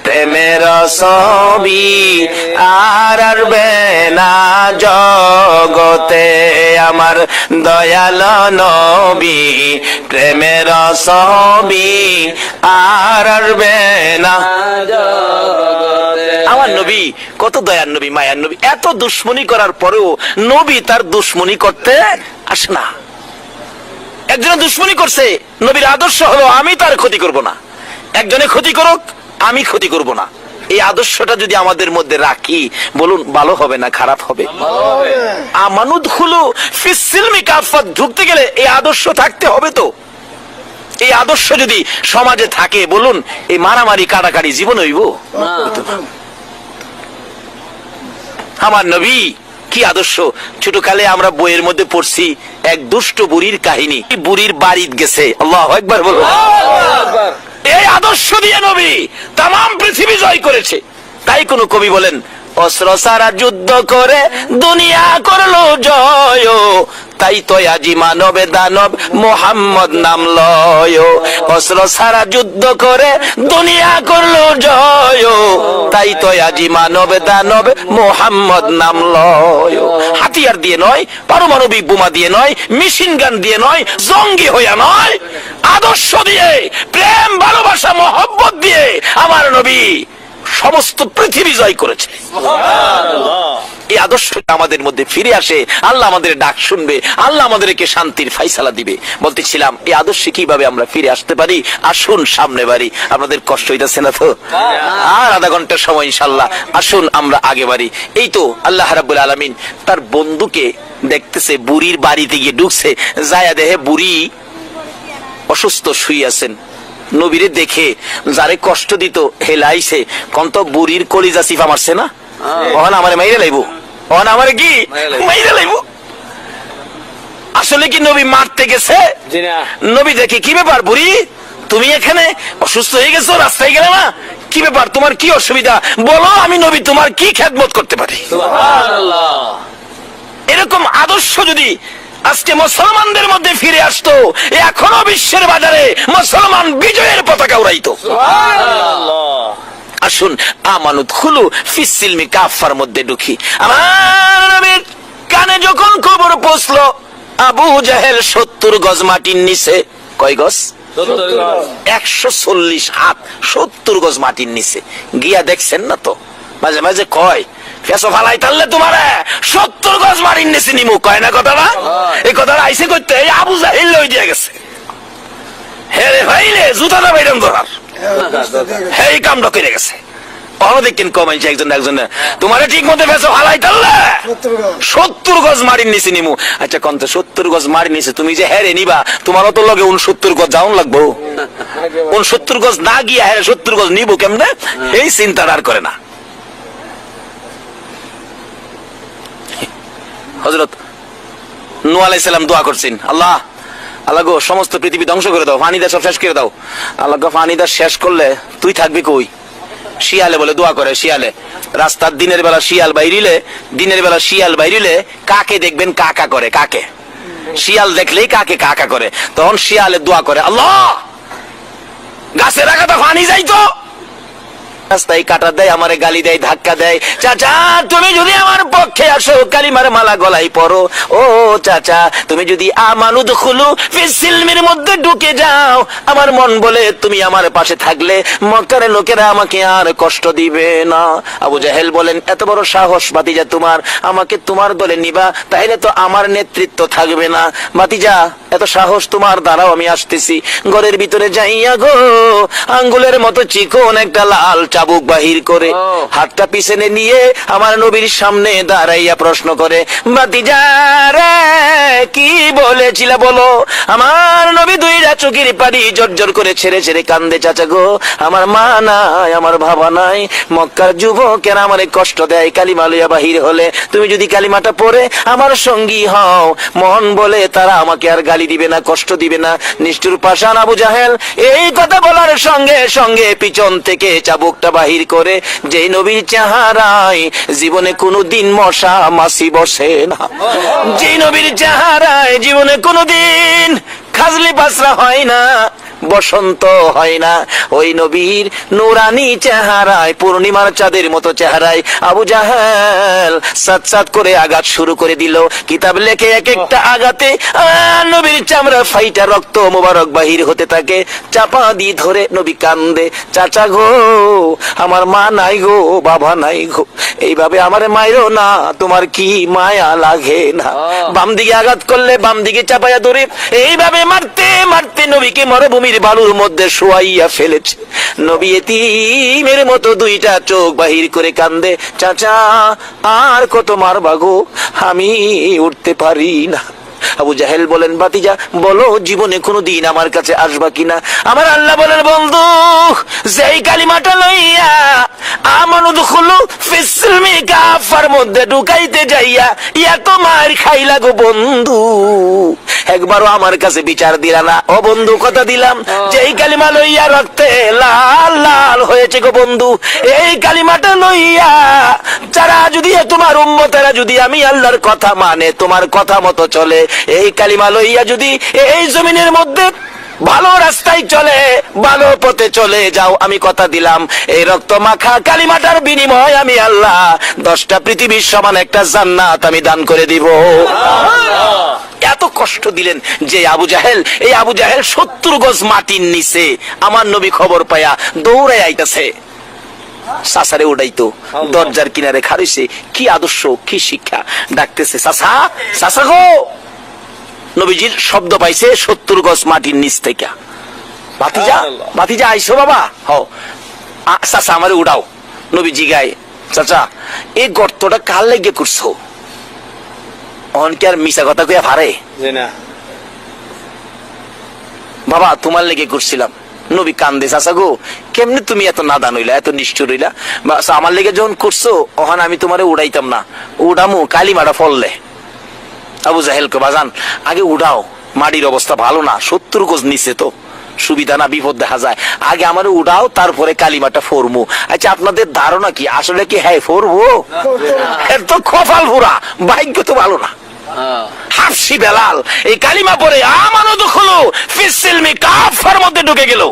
প্রেমের ছবি আর আসবে না জগতে, আমার দয়াল নবী প্রেমের ছবি আর আসবে না। আমার নবী কত দয়ার নবী, মায়ার নবী, এত দুশ্মনী করার পরেও নবী তার দুশ্মনী করতে আসে না। একজনে দুশ্মনী করছে, নবীর আদর্শ হলো আমি তার ক্ষতি করব না, একজনে ক্ষতি করুক আমি ক্ষতি করব না। এই আদর্শটা যদি আমাদের মধ্যে রাখি, বলুন ভালো হবে না খারাপ হবে? আমানুদ খুলু ফিসিলমি কাফাত, ঢুকতে গেলে এই আদর্শ থাকতে হবে। তো এই আদর্শ যদি সমাজে থাকে, বলুন এই মারামারি কাটাকাটি জীবন হইব? আমার নবী কি আদর্শ! ছোটকালে আমরা বইয়ের মধ্যে পড়ছি এক দুষ্ট বুড়ির কাহিনী, বুড়ির বাড়িতে গেছে, আল্লাহু আকবার বলো। এই আদর্শ দিয়ে নবী তাম পৃথিবী জয় করেছে। তাই কোন কবি বলেন, অস্ত্র সারা যুদ্ধ করে দুনিয়া করলো জয়, তাই তো আজি মানবে দানব মোহাম্মদ নাম লয়, অস্ত্র সারা যুদ্ধ করে দুনিয়া করলো জয়, তাই তো আজি মানবে দানব মোহাম্মদ নাম লয়। হাতিয়ার দিয়ে নয়, পারমাণবিক বোমা দিয়ে নয়, মেশিন গান দিয়ে নয়, জঙ্গি হইয়া নয়, আদর্শ দিয়ে, প্রেম ভালোবাসা মহব্বত দিয়ে আমার নবী সমস্ত পৃথিবী জয় করেছে। এই আদর্শটা আমাদের মধ্যে ফিরে আসে, আল্লাহ আমাদের ডাক শুনবে, আল্লাহ আমাদেরকে শান্তির ফাইসালা দিবে। বলতেছিলাম এই আদর্শে কিভাবে আমরা ফিরে আসতে পারি। আসুন সামনে বাড়ি। আপনাদের কষ্ট হইতাছে না তো? আর আধা ঘন্টার সময় ইনশাল্লাহ। আসুন আমরা আগে বাড়ি। এই তো আল্লাহ রাব্বুল আলামিন তার বন্ধুকে দেখতেছে, বুড়ির বাড়িতে গিয়ে ঢুকছে, যায়া দেহে বুড়ি অসুস্থ শুয়ে আছেন। নবীরে দেখে যারে কষ্ট দিত হেলাইছে, কন্ত বুড়ির কলিজা চিফা মারছে না, ওখান আমারে মাইরে লাইব, ওখান আমারে কি মাইরে লাইব। আসলে কি নবী মারতে গেছে? নবী দেখে, কি ব্যাপার বুড়ি, তুমি এখানে অসুস্থ হয়ে গেছো, রাস্তায় গেলে না, কি ব্যাপার, তোমার কি অসুবিধা বলো, আমি নবী তোমার কি খেদমত করতে পারি। এরকম আদর্শ যদি আজকে মুসলমানদের মধ্যে ফিরে আসতো, এখনো বিশ্বের বাজারে মুসলমান বিজয়ের পতাকা উড়াইতো। আসুন আমানুদ খুলু ফিসসিলমি কাফার মধ্যে ঢুকি। আমার নবীর কানে যখন খবর পৌঁছলো আবু জাহেল 70 গজ মাটির নিচে, কয় গজ? 140 হাত, 70 গজ মাটির নিচে গিয়া দেখছেন না তো, মাঝে মাঝে কয় ফেসো ফালাই তাহলে তোমার 70 গজ মাটির নিচে নিমু, কয় না কথাটা? এই কথাটা আইসে করতে আবু জাহেল লই দিয়ে গেছে। হেরে ভাইলে জুতাটা বাইরন ধরার এই কামটা করে গেছে। দেখেন কমাইছে একজন একজন, তোমার ঠিক মতো ফেসো ফালাই তাহলে 70 গজ মাটির নিচে নিমু। আচ্ছা কন্ত 70 গজ মাটির নিচে তুমি যে হেরে নিবা, তোমারও তো লগে 69 গজ যাওন লাগবো। 69 গজ না গিয়া হেরে 70 গজ নিবো কেমনে, এই চিন্তা আর করে না। হযরত নূহ আলাইহিস সালাম দোয়া করছেন, আল্লাহ আল্লাহ গো সমস্ত পৃথিবী ধ্বংস করে দাও, পানি দা সব শেষ করে দাও। আল্লাহ গো পানি দা শেষ করলে তুই থাকবি কই? শিয়ালে বলে দোয়া করে, শিয়ালে রাস্তার দিনের বেলা শিয়াল বাইরিলে কাকে দেখবেন কাকা করে, কাকে শিয়াল দেখলেই কাকে কাকা করে, তখন শিয়ালে দোয়া করে, আল্লাহ গাছের আগাটা পানি যাইতো, রাস্তায় কাটা দেয়, আমারে গালি দেয়, ধাক্কা দেয়, চাচা তুমি যদি আমার পক্ষে আসো, কালিমার মালা গলায় পরো, ও চাচা তুমি যদি আমানুদ খুলু ফিসসিলমির মধ্যে ঢুকে যাও, আমার মন বলে তুমি আমার পাশে থাকলে মক্কার লোকেরা আমাকে আর কষ্ট দিবে না। আবু জাহেল বলেন, এত বড় সাহস ভাতিজা তোমার, আমাকে তোমার দলে নিবা, তাইলে তো আমার নেতৃত্ব থাকবে না। ভাতিজা এত সাহস তোমার, দাঁড়াও আমি আসতেছি। ঘরের ভিতরে যাইয়া গো আঙ্গুলের মতো চিকন একটা লাল চাবুক বাহির করে হাতটা পিছনে নিয়ে আমার নবীর সামনে দাঁড়াইয়া প্রশ্ন করে, ভাতিজা রে কি বলেছিলা বলো? আমার নবী দুইটা চোখের পানি জর্জর করে ছেড়ে ছেড়ে কান্দে, চাচা গো আমার মা নাই, আমার বাবা নাই, মক্কার যুবকেরা আমারে কষ্ট দেয়, কালিমা লইয়া বাহির হলে তুমি যদি কালিমাটা পড়ে আমার সঙ্গী হও, মন বলে তারা আমাকে আর গালি দিবে না, কষ্ট দিবে না। নিষ্ঠুর পাষাণ আবু জাহেল এই কথা বলার সঙ্গে সঙ্গে পিছন থেকে চাবুকটা বাহির করে, যে নবীর চেহারায় জীবনে কোনোদিন মশা মাছি বসে না, যে নবীর চেহারায় জীবনে কোনোদিন খাজলি বাসরা হয় না, বসন্ত হয় না, ওই নবীর নুরানি চেহারায়, পূর্ণিমার চাঁদের মতো চেহারায় আবু জাহেল সাত সাত করে আঘাত শুরু করে দিল। কিতাব লেখে এক একটা আঘাতে নবীর চামড়া ফাইটা রক্ত মোবারক বাহির হতে থাকে। চাপা দিয়ে ধরে নবী কান্দে, চাচা গো আমার মা নাই গো, বাবা নাই গো, এইভাবে আমারে মাইরো না, তোমার কি মায়া লাগে না? বাম দিকে আঘাত করলে বাম দিকে চাপাইয়া ধরে এইভাবে মারতে মারতে নবীকে মরুভূমির বালুর মধ্যে শোয়াইয়া ফেলেছে। নবী এতিমের মতো দুইটা চোখ বাহির করে কান্দে, চাচা আর কত মারবা গো, আমি উঠতে পারি না। আবু জাহেল বলেন, ভাতিজা বলো জীবনে কোনোদিন আমার কাছে আসবা কিনা? আমার আল্লাহ বলেন, বন্ধু যেই কালিমাটা লইয়া আমানুদ খুলু ফিসসিলমি কাফার মধ্যে ঢুকাইতে যাইয়া এত মার খাইলা গো বন্ধু, একবারও আমার কাছে বিচার দিলা না। ও বন্ধু কথা দিলাম, যেই কালিমা লইয়া রক্তে লাল লাল হয়েছে গো বন্ধু, এই কালিমাটা লইয়া যারা যদি তোমার উম্মতেরা যদি আমি আল্লাহর কথা মানে, তোমার কথা মতো চলে, এই কালিমা লইয়া যদি এই জমিনের মধ্যে ভালো রাস্তায় চলে, ভালো পথে চলে যাও, আমি কথা দিলাম এই রক্ত মাখা কালিমাটার বিনিময় আমি আল্লাহ 10টা পৃথিবীর সমান একটা জান্নাত আমি দান করে দিব। এত কষ্ট দিলেন যে আবু জাহেল, এই আবু জাহেল 70 গজ মাটির নিচে আমার নবী খবর পায়া দৌড়ে আইতাছে। চাচারে উড়াইতো, দরজার কিনারে খাড়িছে, কি আদর্শ, কি শিক্ষা। ডাকতেছে, চাচা, চাচা গো। নবীজির শব্দ পাইছে 70 গজ মাটির নিচ থেকে। ভাতিজা, ভাতিজা আইসো বাবা। চাচা আমারে উড়াও। নবীজি গায়ে, চাচা এই গর্তটা কার লেগে করছো? অন কি আর মিশা কথা কইয়া পারে? বাবা তোমার লেগে করছিলাম। নবী কান্দে, চাচা গো কেমনে তুমি এত নাদান হইলা, এত নিষ্ঠুর হইলা? আমার লেগে যখন করছো ওখানে আমি তোমারে উড়াইতাম না, উড়ামু কালিমাটা ফললে। আবু জাহেল কে, বাজান আগে উড়াও, মাটির অবস্থা ভালো না, 70 গজ নিচে তো সুবিধা না, বিপদ দেখা যায়, আগে আমার উড়াও, তারপরে কালিমাটা ফরমু। আচ্ছা আপনাদের ধারণা কি আসলে কি হ্যাঁ ফরবো? এর তো কপাল পুরা, ভাগ্য তো ভালো না। হাফসি বেলাল এই কালিমা পরে আমানো দখলো ফিসিলমি কাফার মধ্যে ঢুকে গেল।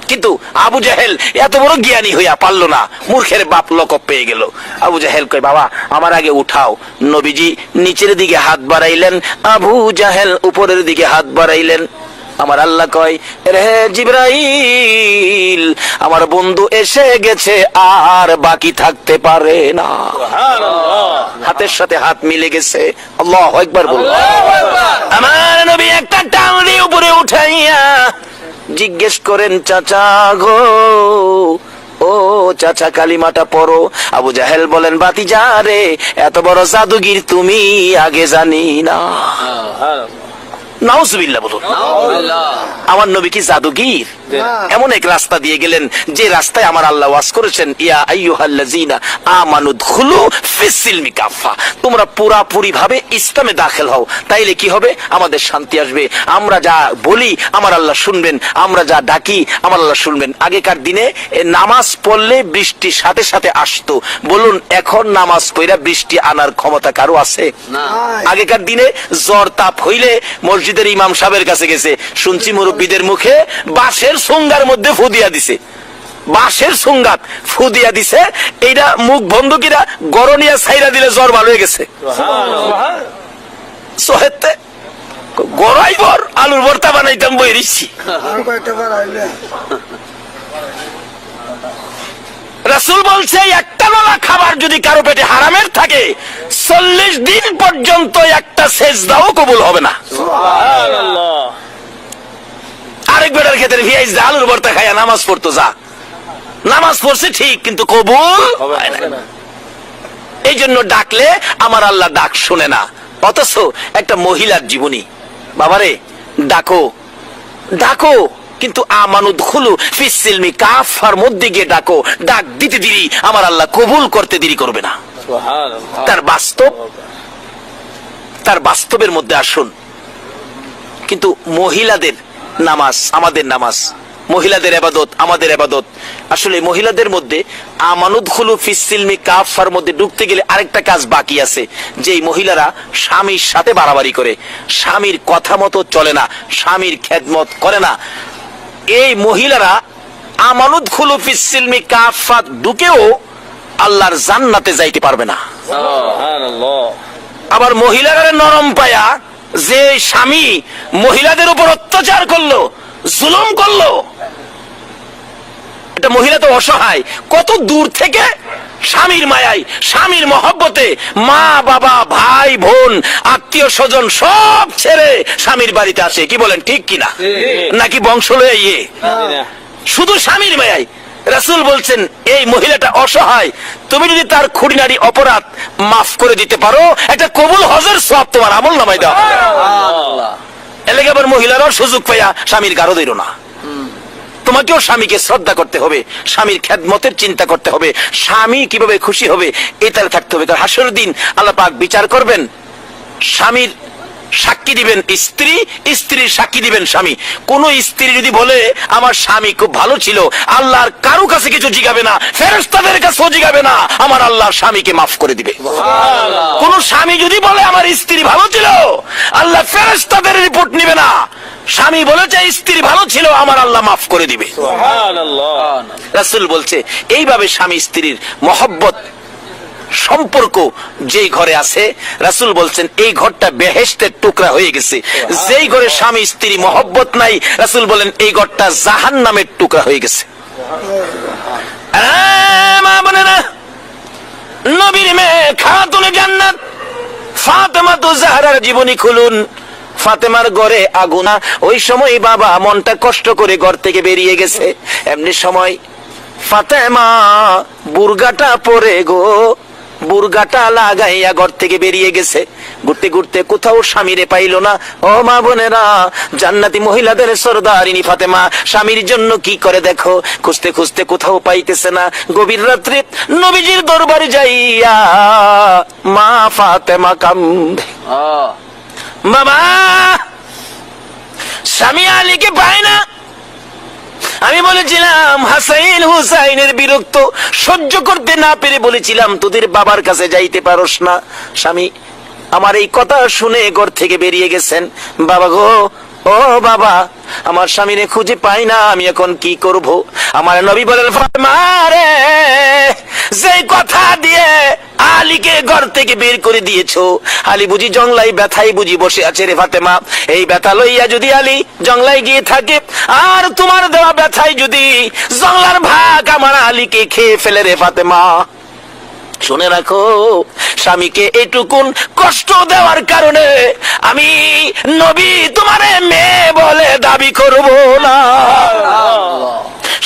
কিন্তু আবু জাহেল এত বড় জ্ঞানী হইয়া পারলো না, মূর্খের বাপ লকব পেয়ে গেল। আবু জাহেল কয়, বাবা আমার আগে উঠাও। নবীজি নিচের দিকে হাত বাড়াইলেন, আবু জাহেল উপরের দিকে হাত বাড়াইলেন। আমার আল্লাহ কয়, রে জিবরাইল আমার বন্ধু এসে গেছে, আর বাকি থাকতে পারে না। হাতের সাথে হাত মিলে গেছে। আল্লাহু আকবার বলুন। আমার নবী একটা টান দিয়ে উপরে উঠাইয়া জিজ্ঞেস করেন, চাচা গো, ও চাচা কালিমাটা পড়ো। আবু জাহেল বলেন, ভাতিজা রে এত বড় জাদুগির তুমি আগে জানি না। নাউজুবিল্লাহ বলুন। আমার নবী কি জাদুগীর? এমন এক রাস্তা দিয়ে গেলেন যে রাস্তায় আমার আল্লাহ ওয়াজ করেছেন, ইয়া আইয়ুহাল্লাযীনা আমানু দুখুলু ফিস-সিলমি কাফা, তোমরা পুরাপুরি ভাবে ইসলামে দাখিল হও, তাইলে কি হবে? আমাদের শান্তি আসবে। আমরা যা বলি আমার আল্লাহ শুনবেন, আমরা যা ডাকি আমার আল্লাহ শুনবেন। আগেকার দিনে নামাজ পড়লে বৃষ্টি সাথে সাথে আসতো, বলুন এখন নামাজ পড়া বৃষ্টি আনার ক্ষমতা কারো আছে? আগেকার দিনে জ্বর তাপ হইলে মসজিদের ইমাম সাহেবের কাছে গেছে, শুনছি মুরব্বীদের মুখে বাঁশের সুঙ্গার মধ্যে ফুদিয়া দিছে, বাঁশের সুঙ্গাত ফুদিয়া দিছে, এইটা মুখ বন্ধকিরা গরনিয়া ছাইরা দিলে জ্বর ভালো হয়ে গেছে। সোহেতে গড়াইবর আলুর ভর্তা বানাইতাম বই দিচ্ছি। রাসূল বলছে, একটা নলা খাবার যদি কারো পেটে হারামের থাকে 40 দিন পর্যন্ত একটা সেজদাও কবুল হবে না। আরেক বেটার ক্ষেত্রে ভিয়াইজ আলুর ভর্তা খাইয়া নামাজ পড়তো, যা নামাজ পড়ছে ঠিক কিন্তু কবুল হয় না। এই জন্য ডাকলে আমার আল্লাহ ডাক শুনে না। অথচ একটা মহিলার জীবনী, বাবারে ডাকো ডাকো, কিন্তু আমানু দুখুলু ফিস-সিলমি কাফার মধ্যে গিয়ে ডাকো, ডাক দিতে দেরি আমার আল্লাহ কবুল করতে দেরি করবে না। তার বাস্তবের মধ্যে আসুন। কিন্তু মহিলাদের নামাজ আমাদের নামাজ, মহিলাদের ইবাদত আমাদের ইবাদত। আসলে মহিলাদের মধ্যে আমানুদ খুলু ফিস-সিলমি কাফার মধ্যে ঢুকতে গেলে আরেকটা কাজ বাকি আছে, যে মহিলারা স্বামীর সাথে বাড়াবাড়ি করে, স্বামীর কথা মতো চলে না, স্বামীর খেদমত করে না। এই মহিলারা আমানুদ খুলু ফিস-সিলমি কাফাত ঢুকেও আল্লাহর জান্নাতে যাইতে পারবে না। আবার মহিলারা নরম পায়া যে স্বামী মহিলাদের উপর অত্যাচার করলো, জুলুম করলো, এটা মহিলা তো অসহায়, কত দূর থেকে স্বামীর মায়ায় স্বামীর মহব্বতে মা বাবা ভাই বোন আত্মীয় স্বজন সব ছেড়ে স্বামীর বাড়িতে আসে। কি বলেন ঠিক কিনা? নাকি বংশ লয়ে ইয়ে শুধু স্বামীর মায়ায়? রাসূল বলছেন, এই মহিলাটা অসহায়, তুমি যদি তার খুঁটিনাটি অপরাধ মাফ করে দিতে পারো, একটা কবুল হজের সওয়াব তোমার আমল নামায় দাও। এলাকা আবার মহিলারাও সুযোগ পাইয়া স্বামীর গারো দিল না। তোমাকেও স্বামীকে শ্রদ্ধা করতে হবে, স্বামীর খেদমতের চিন্তা করতে হবে, স্বামী কিভাবে খুশি হবে এটাতে থাকতে হবে। কারণ হাসরের দিন আল্লাহ পাক বিচার করবেন, স্বামীর সাক্ষী দিবেন স্ত্রী, স্ত্রীর সাক্ষী দিবেন স্বামী। কোন স্ত্রী যদি বলে আমার স্বামী খুব ভালো ছিল, আল্লাহর কারো কাছে কিছু জিগাবে না, ফেরেশতাদের কাছেও জিগাবে না, আমার আল্লাহ স্বামীকে মাফ করে দিবে। কোন স্বামী যদি বলে আমার স্ত্রী ভালো ছিল, আল্লাহ ফেরেশতাদের রিপোর্ট নিবে না, স্বামী বলেছে স্ত্রী ভালো ছিল, আমার আল্লাহ মাফ করে দিবে। রাসূল বলছে, এইভাবে স্বামী স্ত্রীর মহব্বত সম্পর্ক যেই ঘরে আছে, রাসূল বলছেন এই ঘরটা বেহেশতের টুকরা হয়ে গেছে। যেই ঘরে স্বামী স্ত্রী মহব্বত নাই, রাসূল বলেন এই ঘরটা জাহান্নামের টুকরা হয়ে গেছে। মা বোনেরা, নবীর মেয়ে খাতুনে জান্নাত ফাতেমা তো জাহরার জীবনী খুলুন। ফাতেমার ঘরে আগুন, ওই সময় বাবা মনটা কষ্ট করে ঘর থেকে বেরিয়ে গেছে। এমনি সময় ফাতেমা বুরগাটা পরে গো, বুরগাটা লাগাইয়া ঘর থেকে বেরিয়ে গেছে। ঘুরতে ঘুরতে কোথাও স্বামীরে পাইল না। ও মা বোনেরা, জান্নাতি মহিলাদের সরদারিনী ফাতেমা স্বামীর জন্য কি করে দেখো, খুঁজতে খুঁজতে কোথাও পাইতেছে না। গভীর রাত্রে নবীজির দরবারে যাইয়া মা ফাতেমা কান্দে, বাবা স্বামী আলীকে পায় না। আমি বলেছিলাম হাসাইন হুসাইনের বিরক্ত সহ্য করতে না পেরে বলেছিলাম তোদের বাবার কাছে যাইতে পারোস না। স্বামী আমার এই কথা শুনে ঘর থেকে বেরিয়ে গেছেন। বাবা গো, ও বাবা, আমার স্বামীরে খুঁজে পাই না, আমি এখন কি করব? আমার নবী বলেন, ফাতেমা রে, যে কথা দিয়ে আলীকে ঘর থেকে বের করে দিয়েছো, আলী বুঝি জংলাই ব্যথাই বুঝি বসে আছে রে ফাতেমা। এই ব্যথা লইয়া যদি আলী জংলাই গিয়ে থাকে, আর তোমার দেওয়া ব্যথায় যদি জংলার ভাগ আমার আলীকে খেয়ে ফেলে রে ফাতেমা, শুনে রাখো, স্বামীকে এটুকুন কষ্ট দেওয়ার কারণে আমি নবী তোমারে মেয়ে বলে দাবি করব না।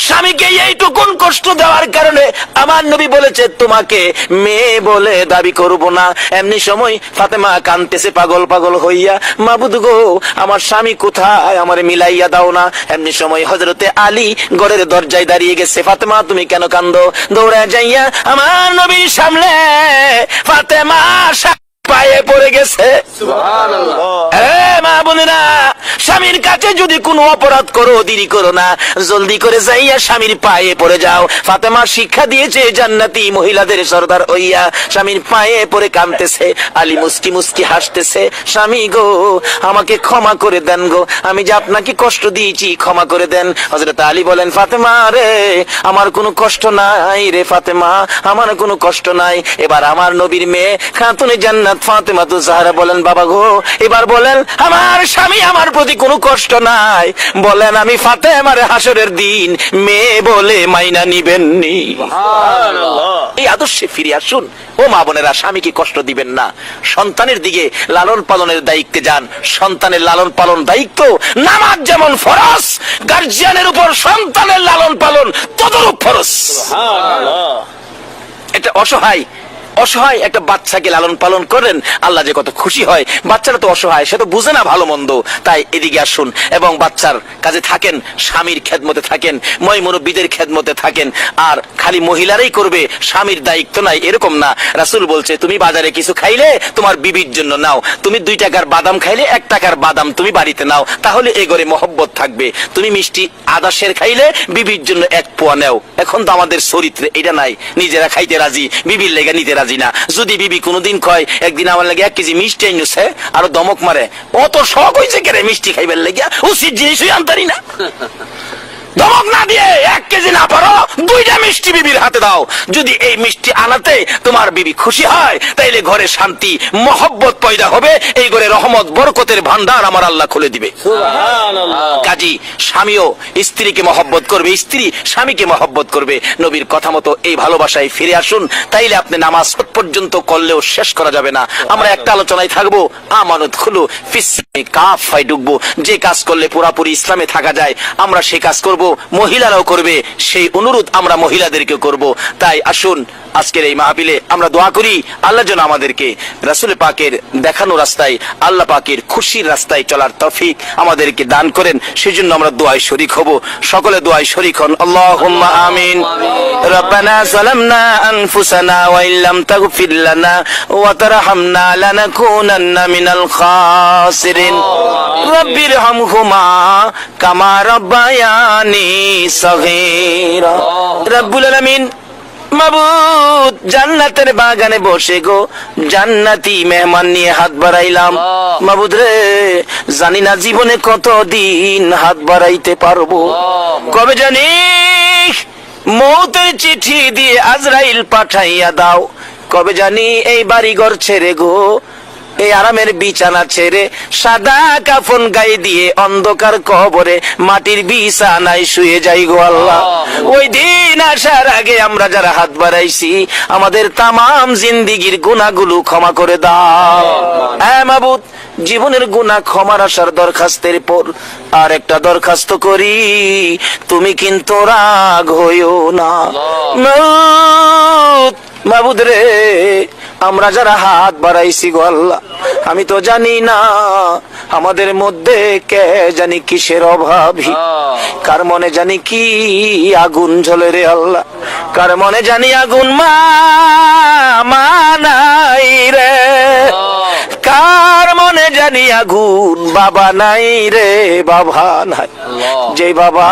স্বামীকে এইটুকুন কষ্ট দেওয়ার কারণে আমার নবী বলেছে তোমাকে মেয়ে বলে দাবি করব না। এমনি সময় ফাতেমা কাঁদতেছে পাগল পাগল হইয়া, মাবুদ গো, আমার স্বামী কোথায়, আমার মিলাইয়া দাও না। এমনি সময় হযরতে আলী ঘরের দরজায় দাঁড়িয়ে গেছে। ফাতেমা তুমি কেন কান্দো? দৌড়ে যাইয়া আমার নবীর সামনে ফাতেমা পায়ে পড়ে গেছে। মা বোনেরা, স্বামীর কাছে যদি কোনো অপরাধ করো, দেরি করো না, জলদি করে যাইয়া স্বামীর পায়ে পড়ে যাও। ফাতেমা শিক্ষা দিয়েছে জান্নাতি মহিলাদের সরদার হইয়া স্বামীর পায়ে পড়ে কাঁদতেছে। আলী মুস্কি মুস্কি হাসতেছে, স্বামী গো, আমাকে ক্ষমা করে দেন গো, আমি যে আপনাকে কষ্ট দিয়েছি, ক্ষমা করে দেন। হযরত আলী বলেন, ফাতেমা রে, আমার কোনো কষ্ট নাই রে ফাতেমা, আমার কোনো কষ্ট নাই। এবার আমার নবীর মেয়ে খাতুনে জান্নাত ফাতেমা তো জাহরা বলেন, বাবা গো, এবার বলেন আমার স্বামী আমার প্রতি কোনো কষ্ট নাই, বলেন আমি ফাতেমার হাসরের দিন মেয়ে বলে মাইনা নিবেননি। এই আদর্শে ফিরে আসুন। ও মা বোনেরা, স্বামীকে কষ্ট দিবেন না, সন্তানের দিকে লালন পালনের দায়িত্বে যান। সন্তানের লালন পালন দায়িত্ব, নামাজ যেমন ফরজ, গার্জিয়ানের উপর সন্তানের লালন পালন তদরূপ ফরজ। এটা অসহায় অসহায় একটা বাচ্চাকে লালন পালন করেন, আল্লাহ যে কত খুশি হয়। বাচ্চারা তো অসহায়, সে তো বুঝে না ভালো মন্দ। তাই এদিকে আসুন এবং বাচ্চার কাছে থাকেন, স্বামীর খেদমতে থাকেন, ময় মুরব্বীদের খেদমতে থাকেন। আর খালি মহিলারাই করবে, স্বামীর দায়িত্ব নাই, এরকম না। রাসূল বলছে, তুমি বাজারে কিছু খাইলে তোমার বিবির জন্য নাও, তুমি 2 টাকার বাদাম খাইলে 1 টাকার বাদাম তুমি বাড়িতে নাও, তাহলে এই ঘরে মহব্বত থাকবে। তুমি মিষ্টি আদাশের খাইলে বিবির জন্য 1 পোয়া নাও। এখন তো আমাদের চরিত্রে এটা নাই, নিজেরা খাইতে রাজি, বিবির লেগে নিতে রাজি না। যদি বিবি কোনদিন কয় একদিন আমার লাগে 1 কেজি মিষ্টি আইনছে, আরো দমক মারে, অত শখ হয়েছে কেন মিষ্টি খাইবার লেগে, উচিত জিনিসই আনতারি না। দমক না দিয়ে 1 কেজি না পারো, 2টা মিষ্টি বিবির হাতে দাও। যদি এই মিষ্টি আনাতে তোমার বিবি খুশি হয়, তাইলে ঘরে শান্তি মহব্বত পয়দা হবে, এই ঘরে রহমত বরকতের ভান্ডার আমার আল্লাহ খুলে দিবে। কাজী স্বামীও স্ত্রীকে মহব্বত করবে, স্ত্রী স্বামীকে মহব্বত করবে। নবীর কথা মতো এই ভালোবাসায় ফিরে আসুন, তাইলে আপনি নামাজ পর্যন্ত করলেও শেষ করা যাবে না। আমরা একটা আলোচনায় থাকবো, আমানত খুলু ফিসমি কাফায় ঢুকবো। যে কাজ করলে পুরাপুরি ইসলামে থাকা যায় আমরা সে কাজ করব, মহিলারাও করবে, সেই অনুরোধ আমরা মহিলাদেরকে করব। তাই আসুন আজকের এই মাহফিলে আমরা দোয়া করি, আল্লাহ যেন আমাদেরকে রাসূল পাকের দেখানো রাস্তায়, আল্লাহ পাকের খুশির রাস্তায় চলার তৌফিক আমাদেরকে দান করেন। সেজন্য আমরা দোয়ায় শরীক হব। সকলে দোয়ায় শরীক হন। আল্লাহুম্মা আমিন। রব্বানা যালামনা আনফুসানা ওয়া ইল্লাম তাগফির লানা ওয়া তারহামনা লানাকুনান্না মিনাল খাসিরিন। রব্বিরহামহুমা কামা রাব্বায়ানি সগীরা। রব্বুল আলামিন, মাবুদ, জান্নাতের বাগানে বসে গো জান্নাতি মেহমান নিয়ে হাত বাড়াইলাম। মাবুদ রে, জানি না জীবনে কতদিন হাত বাড়াইতে পারবো, কবে জানি মৌতের চিঠি দিয়ে আজরাইল পাঠাইয়া দাও, কবে জানি এই বাড়ি ঘর ছেড়ে গো এই আরামের বিছানা ছেড়ে সাদা কাফন গায়ে দিয়ে অন্ধকার কবরে মাটির বিছানায় শুয়ে যাই গো আল্লাহ। ওই দিন আসার আগে আমরা যারা হাত বাড়াইছি আমাদের তামাম জিন্দিগির গুনাহগুলো ক্ষমা করে দাও। হ্যাঁ মাবুদ, জীবনের গুনাহ ক্ষমার আসার দরখাস্তের পর আর একটা দরখাস্ত করি, তুমি কিন্তু রাগ হইও না। মাবুদ রে, আমরা যারা হাত বাড়াইছি গো আল্লাহ, আমি তো জানি না আমাদের মধ্যে কে জানি কিসের অভাবী, কার মনে জানি কি আগুন জ্বলে রে আল্লাহ, কার মনে জানি আগুন নাই রে, কার মনে জানি আগুন বাবা নাই রে, বাবা নাই। যে বাবা